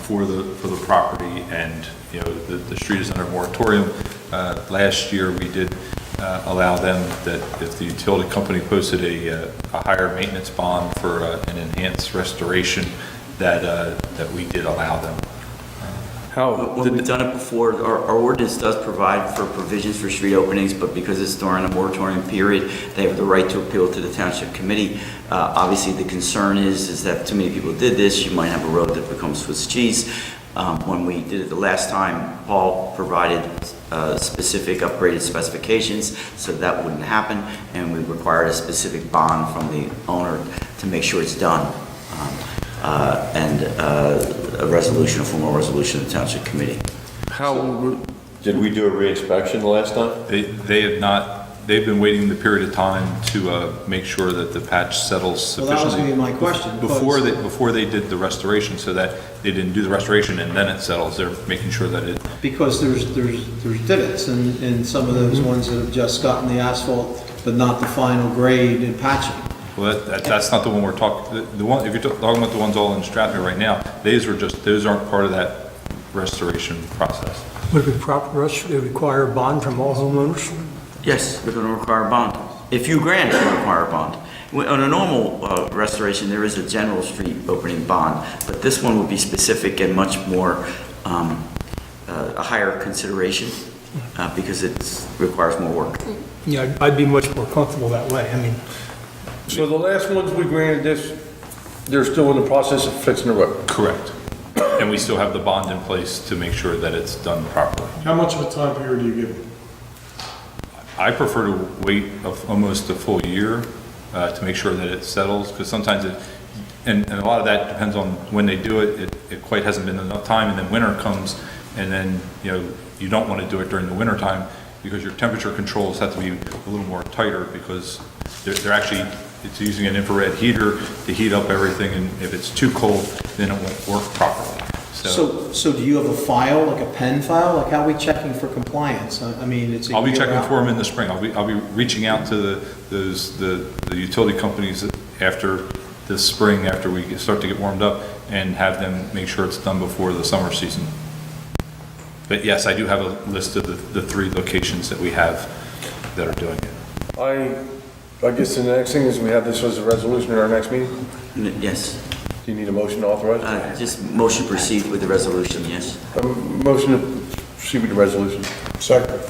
For the property, and, the street is under moratorium. Last year, we did allow them that if the utility company posted a higher maintenance bond for an enhanced restoration, that we did allow them. When we've done it before, our ordinance does provide for provisions for street openings, but because it's during a moratorium period, they have the right to appeal to the Township Committee. Obviously, the concern is that too many people did this, you might have a road that becomes Swiss cheese. When we did it the last time, Paul provided specific upgraded specifications, so that wouldn't happen, and we required a specific bond from the owner to make sure it's done. And a formal resolution of the Township Committee. Did we do a re-inspection the last time? They have not, they've been waiting the period of time to make sure that the patch settles Well, sufficiently. that was going to be my question. Before they did the restoration, so that they didn't do the restoration and then it settles, they're making sure that it, Because there's divots in some of those ones that have just gotten the asphalt, but not the final grade and patching. well, that's not the one we're talking, the one, if you're talking about the ones all in Strathmere right now, those aren't part of that restoration process. Would it be proper for us to require a bond from all homeowners? Yes, we're going to require a bond. If you grant it, we require a bond. On a normal restoration, there is a general street opening bond, but this one would be specific and much more, a higher consideration because it requires more work. Yeah, I'd be much more comfortable that way. I mean, So the last ones we granted this, they're still in the process of fixing the road. Correct. And we still have the bond in place to make sure that it's done properly. How much of a time period do you give them? I prefer to wait almost a full year to make sure that it settles, because sometimes and a lot of that depends on when they do it. It quite hasn't been enough time, and then winter comes, and then, you don't want to do it during the winter time, because your temperature controls have to be a little more tighter, because they're actually, it's using an infrared heater to heat up everything, and if it's too cold, then it won't work properly. So do you have a file, like a pen file? Like, how are we checking for compliance? I mean, it's a I'll be year checking out. for them in the spring. I'll be reaching out to the utility companies after this spring, after we start to get warmed up, and have them make sure it's done before the summer season. But yes, I do have a list of the 3 locations that we have that are doing it. I guess the next thing is we have this as a resolution in our next meeting. Yes. Do you need a motion to authorize? Just motion proceed with the resolution, yes. Motion to proceed with the resolution. Second.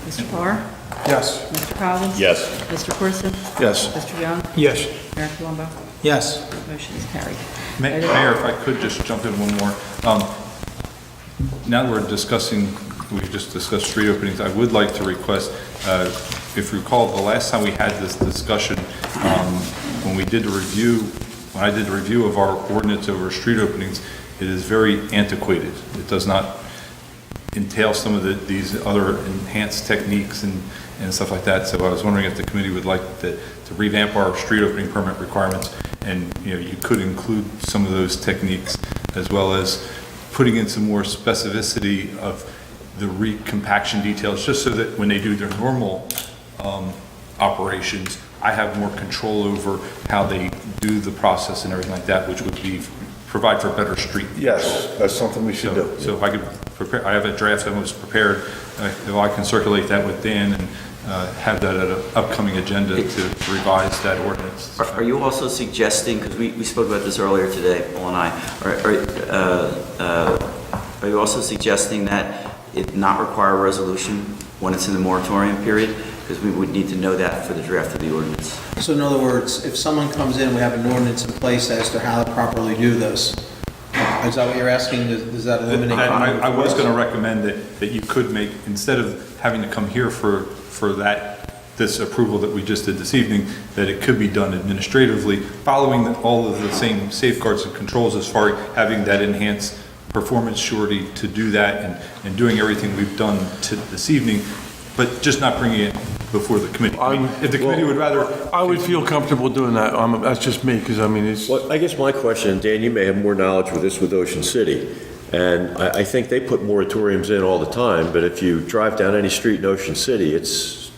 Mr. Barr? Yes. Mr. Coggins? Yes. Mr. Corson? Yes. Mr. Young? yes. Mayor Palumbo? Yes. Motion is carried. Mayor, if I could just jump in one more. Now that we've just discussed street openings, I would like to request, if you recall, the last time we had this discussion, when I did the review of our ordinance over street openings, it is very antiquated. It does not entail some of these other enhanced techniques and stuff like that. So I was wondering if the committee would like to revamp our street opening permit requirements, and you could include some of those techniques, as well as putting in some more specificity of the recompaction details, just so that when they do their normal operations, I have more control over how they do the process and everything like that, which would provide for better street. Yes, that's something we should do. So if I could prepare, I have a draft that was prepared, if I can circulate that with Dan, and have that at an upcoming agenda to revise that ordinance. Are you also suggesting, because we spoke about this earlier today, Paul and I, are you also suggesting that it not require a resolution when it's in the moratorium period? Because we would need to know that for the draft of the ordinance. So in other words, if someone comes in, we have an ordinance in place as to how to properly do this. Is that what you're asking? Does that eliminate? I was going to recommend that you could make, instead of having to come here for this approval that we just did this evening, that it could be done administratively, following all of the same safeguards and controls as far as having that enhanced performance surety to do that and doing everything we've done this evening, but just not bringing it before the committee. I mean, if the committee would rather... I would feel comfortable doing that. That's just me, because I mean, it's... Well, I guess my question, and Dan, you may have more knowledge with this with Ocean City, and I think they put moratoriums in all the time, but if you drive down any street in Ocean City, it's...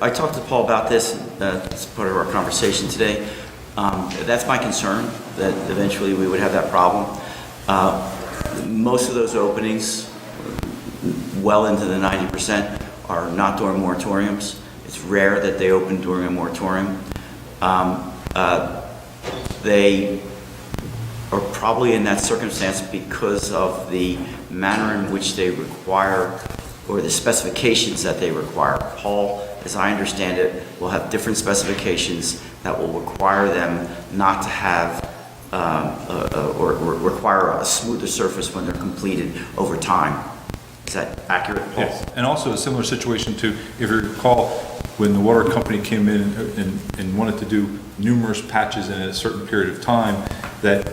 I talked to Paul about this as part of our conversation today. That's my concern, that eventually we would have that problem. Most of those openings, well into the 90%, are not during moratoriums. It's rare that they open during a moratorium. They are probably in that circumstance because of the manner in which they require, or the specifications that they require. Paul, as I understand it, will have different specifications that will require them not to have, or require a smoother surface when they're completed over time. Is that accurate, Paul? Yes, and also a similar situation to, if you recall, when the water company came in and wanted to do numerous patches in a certain period of time, that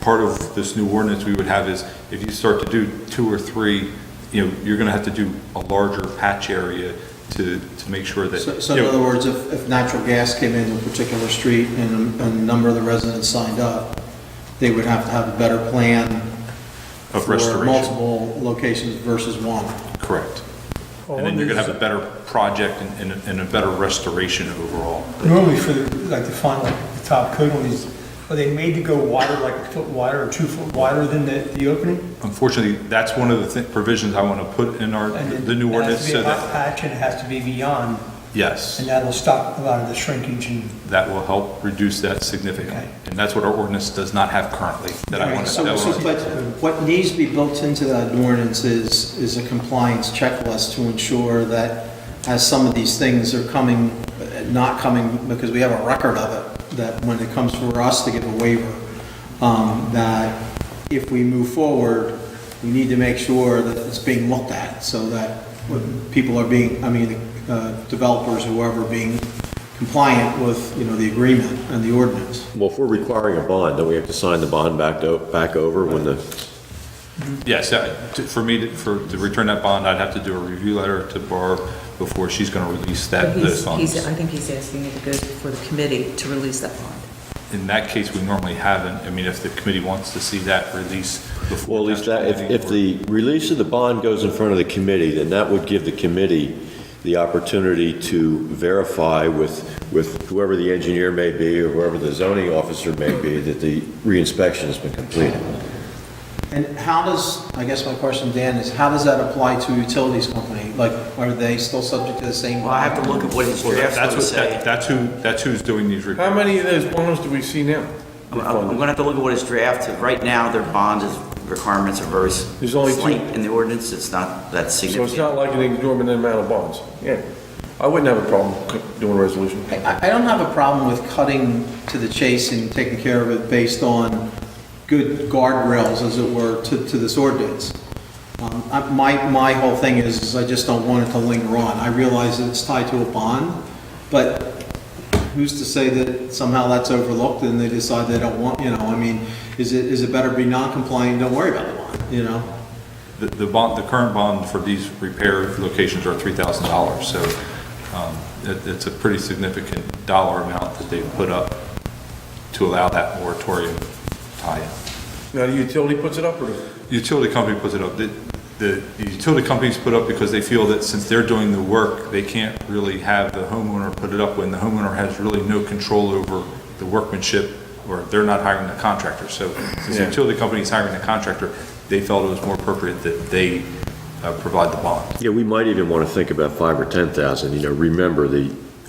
part of this new ordinance we would have is, if you start to do 2 or 3, you're going to have to do a larger patch area to make sure that... So in other words, if natural gas came into a particular street and a number of the residents signed up, they would have to have a better plan of for restoration. multiple locations versus one. Correct. And then you're going to have a better project and a better restoration overall. Normally for the final, the top coat on these, are they made to go wider, like a foot wider or 2 foot wider than the opening? Unfortunately, that's one of the provisions I want to put in the new ordinance. It has to be a hot patch and it has to be beyond, Yes, and that'll stop a lot of the shrinkage and... that will help reduce that significantly. Okay. And that's what our ordinance does not have currently, that I want to... But what needs to be built into that ordinance is a compliance checklist to ensure that as some of these things are not coming, because we have a record of it, that when it comes for us to give a waiver, that if we move forward, we need to make sure that it's being looked at, so that when people are being, developers, whoever, being compliant with, the agreement and the ordinance. Well, if we're requiring a bond, don't we have to sign the bond back over when the... Yes, for me, to return that bond, I'd have to do a review letter to Barb before she's going to release those funds. I think he's asking you to go for the committee to release that bond. In that case, we normally haven't. If the committee wants to see that release before... Well, at least that, if the release of the bond goes in front of the committee, then that would give the committee the opportunity to verify with whoever the engineer may be or whoever the zoning officer may be that the reinspection has been completed. And how does, I guess my question, Dan, is how does that apply to utilities company? Like, are they still subject to the same? Well, I have to look at what his draft's going to say. That's who's doing these repairs. How many of those bonds do we see now? I'm going to have to look at what his draft, right now, their bond requirements are very There's only 2. slight in the ordinance. It's not that So significant. it's not like an exorbitant amount of bonds. Yeah. I wouldn't have a problem doing a resolution. I don't have a problem with cutting to the chase and taking care of it based on good guardrails, as it were, to this ordinance. My whole thing is I just don't want it to linger on. I realize that it's tied to a bond, but who's to say that somehow that's overlooked and they decide they don't want, is it better to be non-compliant, don't worry about the bond, The current bond for these repair locations are $3,000, so it's a pretty significant dollar amount that they've put up to allow that moratorium tie-in. Now, the utility puts it up, or? The utility company puts it up. The utility companies put up because they feel that since they're doing the work, they can't really have the homeowner put it up when the homeowner has really no control over the workmanship, or they're not hiring the contractor. So since the utility company is hiring the contractor, they felt it was more appropriate that they provide the bond. Yeah, we might even want to think about 5 or 10,000. Remember,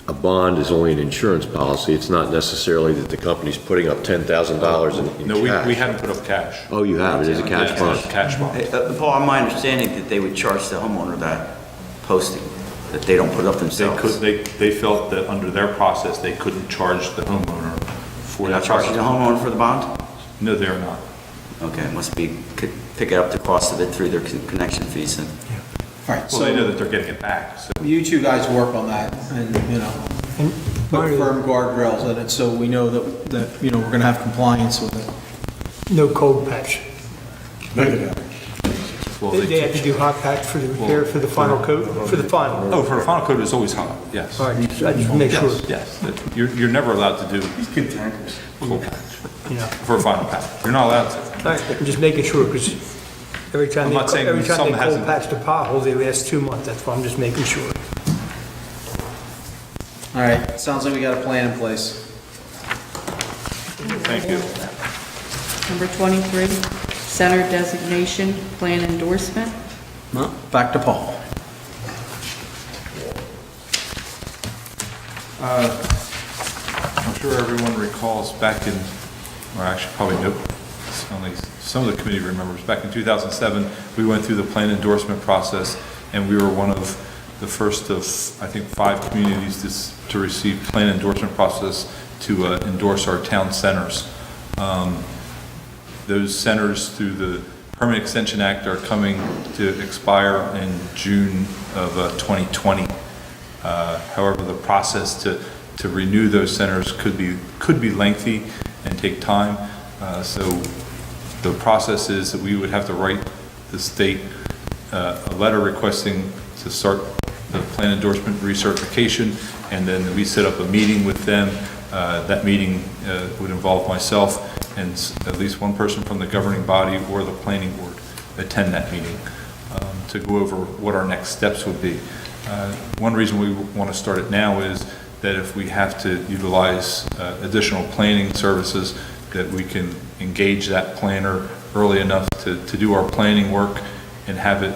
a bond is only an insurance policy. It's not necessarily that the company's putting up $10,000 in No, cash. we haven't put up cash. Oh, you have? It is a cash Yeah, bond. it's a cash bond. Hey, Paul, my understanding that they would charge the homeowner that posting, that they don't put up themselves. They felt that under their process, they couldn't charge the homeowner for They're that not charging the process. homeowner for the bond? No, they're not. Okay, it must be, could pick up the cost of it through their connection fees then. All right, Well, they know so that they're getting it back, so. you two guys work on that and, put firm guardrails in it so we know that we're going to have compliance with it. No cold patch. Negative. Well, They have to do hot patch for the repair, for the final coat, for the final. Oh, for a final coat, it's always hot, yes. All right, I just make sure, Yes, you're never allowed to do He's cantankerous. cold patch you know. for a final patch. You're not allowed to. All right, I'm just making sure, because every time I'm they not saying cold some hasn't- patch the potholes, they last 2 months. That's why I'm just making sure. All right, sounds like we got a plan in place. Thank you. Number 23, center designation plan endorsement. No, back to Paul. I'm sure everyone recalls back in, or actually probably no, only some of the committee remembers, back in 2007, we went through the plan endorsement process, and we were one of the first of, I think, 5 communities to receive plan endorsement process to endorse our town centers. Those centers through the Permanent Extension Act are coming to expire in June of 2020. However, the process to renew those centers could be lengthy and take time. So the process is that we would have to write the state a letter requesting to start the plan endorsement recertification, and then we set up a meeting with them. That meeting would involve myself and at least one person from the governing body or the planning board attend that meeting to go over what our next steps would be. One reason we want to start it now is that if we have to utilize additional planning services, that we can engage that planner early enough to do our planning work and have it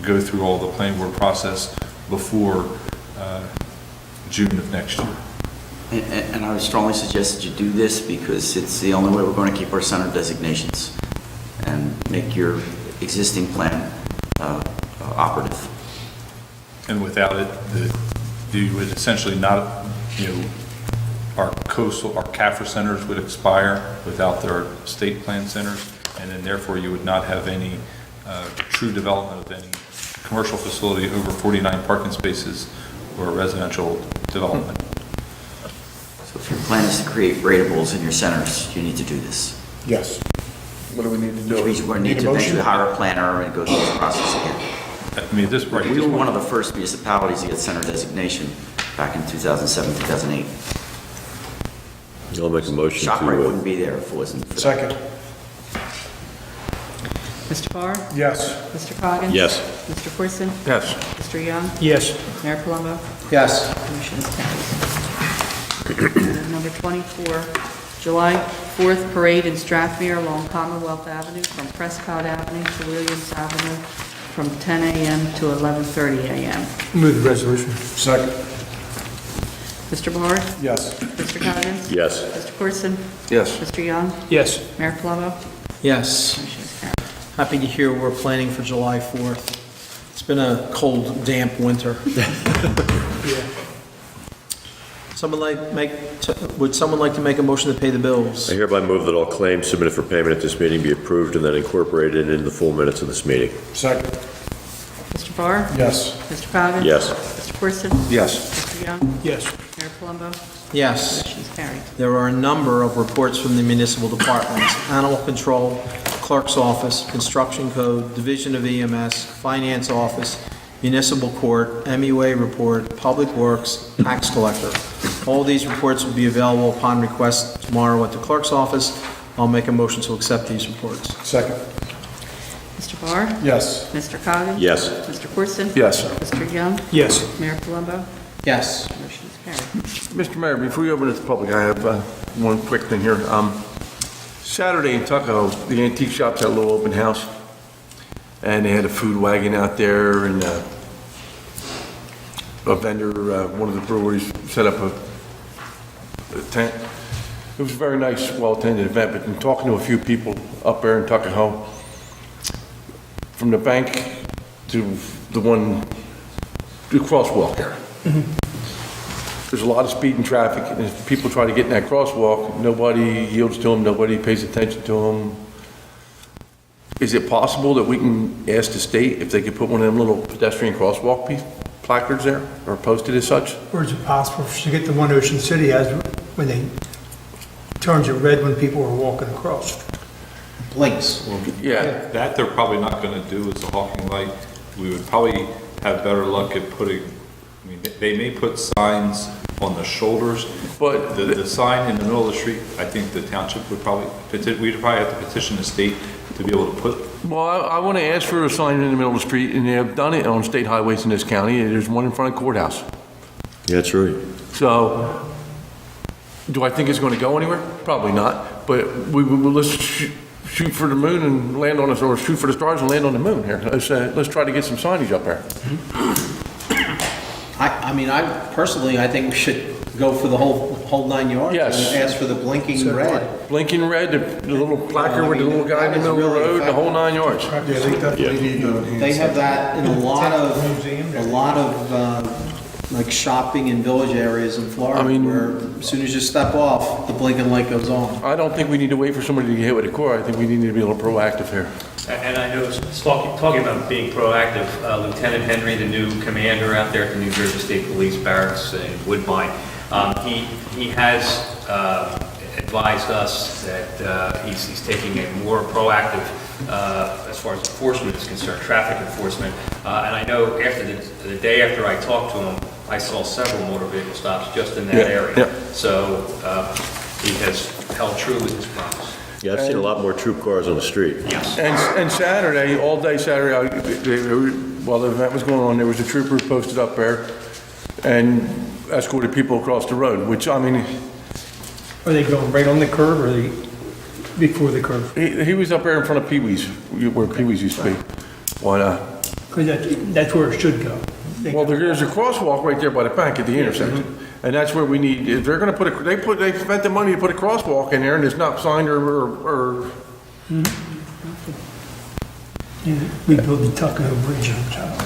go through all the planning board process before June of next year. And I would strongly suggest that you do this because it's the only way we're going to keep our center designations and make your existing plan operative. And without it, you would essentially not, our CAFR centers would expire without their state plan centers, and then therefore you would not have any true development of any commercial facility over 49 parking spaces or residential development. So if your plan is to create ratables in your centers, you need to do this. Yes. What do we need to do? Which means we're going to need Need to a motion? eventually hire a planner and go through this process again. I mean, this, right, We this were one one, of the first municipalities to get center designation back in 2007, 2008. I'll make a motion ShopRite to, wouldn't be there if it wasn't for that. Second. Mr. Barr? Yes. Mr. Coggins? Yes. Mr. Corson? yes. Mr. Young? Yes, Mayor Palumbo? Yes. Motion is carried. Number 24, July 4th Parade in Strathmere along Commonwealth Avenue from Prescott Avenue to Williams Avenue from 10 a.m. to 11:30 a.m. move the resolution. Second. Mr. Barr? Yes. Mr. Coggins? yes. Mr. Corson? Yes. Mr. Young? Yes, Mayor Palumbo? Yes. Motion is carried. Happy to hear we're planning for July 4th. It's been a cold, damp winter. yeah. Would someone like to make a motion to pay the bills? I hereby move that all claims submitted for payment at this meeting be approved and then incorporated into the full minutes of this meeting. Second. Mr. Barr? Yes. Mr. Coggins? Yes. Mr. Corson? Yes. Mr. Young? Yes, Mayor Palumbo? Yes. Motion is carried. There are a number of reports from the municipal departments: Animal Control, Clerk's Office, Construction Code, Division of EMS, Finance Office, Municipal Court, MUA Report, Public Works, Tax Collector. All these reports will be available upon request tomorrow at the Clerk's Office. I'll make a motion to accept these reports. Second. Mr. Barr? Yes. Mr. Coggins? Yes. Mr. Corson? Yes. Mr. Young? yes. Mayor Palumbo? Yes. Motion is carried. Mr. Mayor, before we open it to the public, I have one quick thing here. Saturday in Tuckahoe, the antique shops had a little open house. and they had a food wagon out there, and a vendor, one of the breweries set up a tent. It was a very nice, well-attended event, but in talking to a few people up there in Tuckahoe, from the bank to the crosswalk there. There's a lot of speeding traffic, and if people try to get in that crosswalk, nobody yields to them, nobody pays attention to them. Is it possible that we can ask the state if they could put one of them little pedestrian crosswalk placards there, or posted as such? Or is it possible to get the one Ocean City has when they turns it red when people are walking across? Blinks. Yeah, That they're probably not going to do as a Hawking light. We would probably have better luck at putting, I mean, they may put signs on the shoulders, but the sign in the middle of the street, I think the township would probably, we'd probably have to petition the state to be able to put. well, I want to ask for a sign in the middle of the street, and they have done it on state highways in this county. There's one in front of courthouse. Yeah, that's right. So, do I think it's going to go anywhere? Probably not, but let's shoot for the moon and land on us, or shoot for the stars and land on the moon here. Let's try to get some signage up there. I mean, I personally, I think we should go for the whole 9 yards. Yes. And ask for the blinking red. Blinking red, the little placard with the little guy in the middle of the road, the whole 9 yards. Yeah, they definitely need to enhance They have that. that in a lot of like shopping in village areas in Florida, I mean- where as soon as you step off, the blinking light goes on. I don't think we need to wait for somebody to get hit with a car. I think we need to be a little proactive here. And I know, talking about being proactive, Lieutenant Henry, the new commander out there at the New Jersey State Police Barracks in Woodbine, he has advised us that he's taking a more proactive, as far as enforcement is concerned, traffic enforcement. And I know after the day after I talked to him, I saw several motor vehicle stops just in that Yeah, area. yeah. So he has held true with his promise. Yeah, I've seen a lot more troop cars on the street. Yes. And Saturday, all day Saturday, while the event was going on, there was a trooper posted up there and escorted people across the road, which, I mean, Are they going right on the curb or are they before the curb? he was up there in front of Pee-wee's, where Pee-wee's used to be. Because That's where it should go. well, there's a crosswalk right there by the bank at the intersection. And that's where we need, if they're gonna put they spent the money to put a crosswalk in there and it's not signed or We built the Tuckahoe Bridge on top.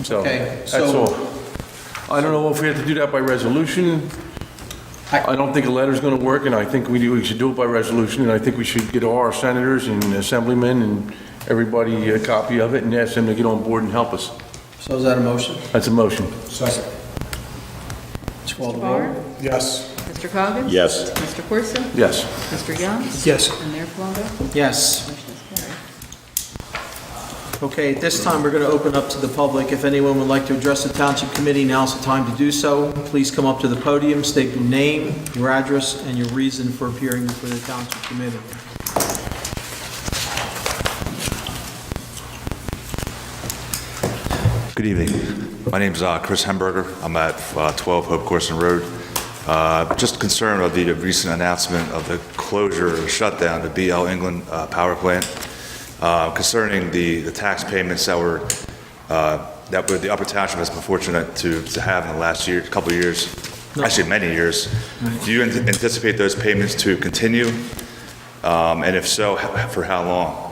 so, Okay, that's so- all. I don't know if we have to do that by resolution. I don't think a letter's gonna work, and I think we should do it by resolution, and I think we should get all our senators and assemblymen and everybody a copy of it and ask them to get on board and help us. So is that a motion? That's a motion. Second. Let's call the Mr. vote. Barr? Yes. Mr. Coggins? Yes. Mr. Corso? Yes. Mr. Young? Yes. And Mayor Palumbo? Yes. Motion is carried. Okay, at this time, we're going to open up to the public. If anyone would like to address the Township Committee, now's the time to do so. Please come up to the podium, state your name, your address, and your reason for appearing before the Township Committee. Good evening. My name's Chris Hemberger. I'm at 12 Hope Corson Road. Just concerned of the recent announcement of the closure or shutdown of the BL England power plant, concerning the tax payments that the Upper Township has been fortunate to have in the last year, couple of years, actually many years. Do you anticipate those payments to continue? And if so, for how long?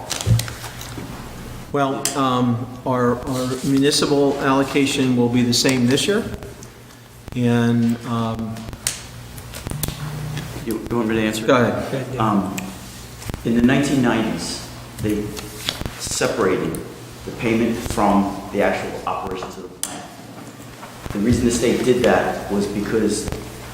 Well, our municipal allocation will be the same this year, and, You want me to answer? go ahead. In the 1990s, they separated the payment from the actual operations of the plant. The reason the state did that was because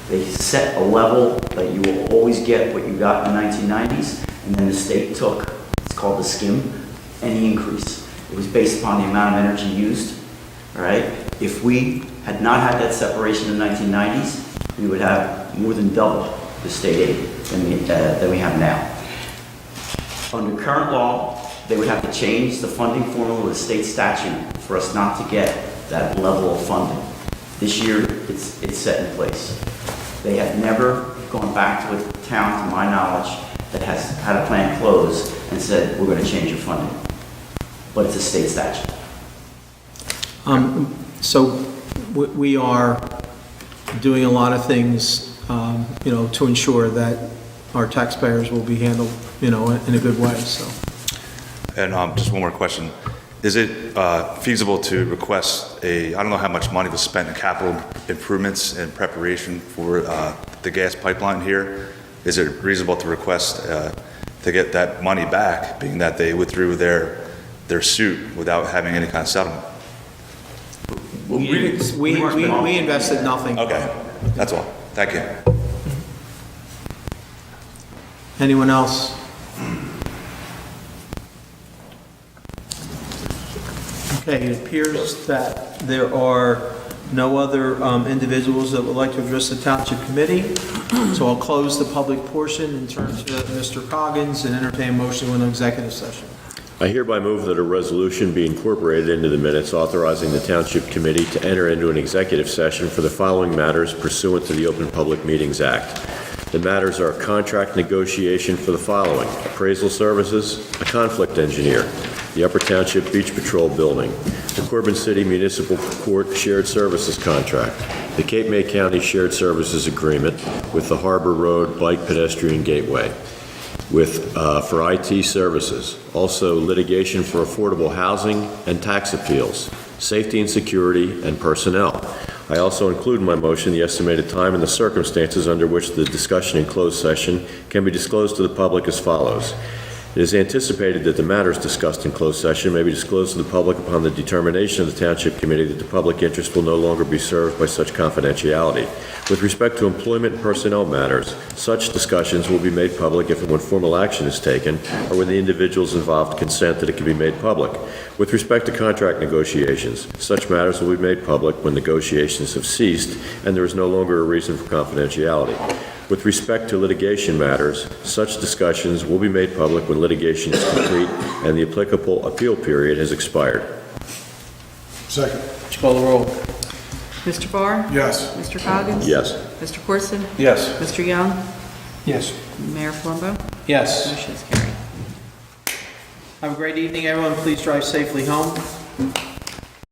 they set a level that you will always get what you got in the 1990s, and then the state took, it's called the skim, any increase. It was based upon the amount of energy used, all right? If we had not had that separation in the 1990s, we would have more than double the state aid than we have now. Under current law, they would have to change the funding formula of the state statute for us not to get that level of funding. This year, it's set in place. They have never gone back to a town, to my knowledge, that has had a plant close and said, we're going to change your funding. But it's a state statute. So we are doing a lot of things, to ensure that our taxpayers will be handled, in a good way, so. And just one more question. Is it feasible to request I don't know how much money was spent in capital improvements in preparation for the gas pipeline here. Is it reasonable to request to get that money back, being that they withdrew their suit without having any kind of settlement? We invested nothing. Okay, that's all. Thank you. Anyone else? Okay, it appears that there are no other individuals that would like to address the Township Committee, so I'll close the public portion and turn to Mr. Coggins and entertain a motion to an executive session. I hereby move that a resolution be incorporated into the minutes authorizing the Township Committee to enter into an executive session for the following matters pursuant to the Open Public Meetings Act. The matters are contract negotiation for the following: appraisal services, a conflict engineer, the Upper Township Beach Patrol Building, the Corbin City Municipal Court Shared Services Contract, the Cape May County Shared Services Agreement with the Harbor Road Bike Pedestrian Gateway, for IT services, also litigation for affordable housing and tax appeals, safety and security, and personnel. I also include in my motion the estimated time and the circumstances under which the discussion in closed session can be disclosed to the public as follows. It is anticipated that the matters discussed in closed session may be disclosed to the public upon the determination of the Township Committee that the public interest will no longer be served by such confidentiality. With respect to employment and personnel matters, such discussions will be made public if and when formal action is taken or when the individuals involved consent that it can be made public. With respect to contract negotiations, such matters will be made public when negotiations have ceased and there is no longer a reason for confidentiality. With respect to litigation matters, such discussions will be made public when litigation is complete and the applicable appeal period has expired. Second. Would you call the roll? Mr. Barr? Yes. Mr. Coggins? Yes. Mr. Corson? Yes. Mr. Young? Yes. Mayor Palumbo? Yes. Motion is carried. Have a great evening, everyone. Please drive safely home.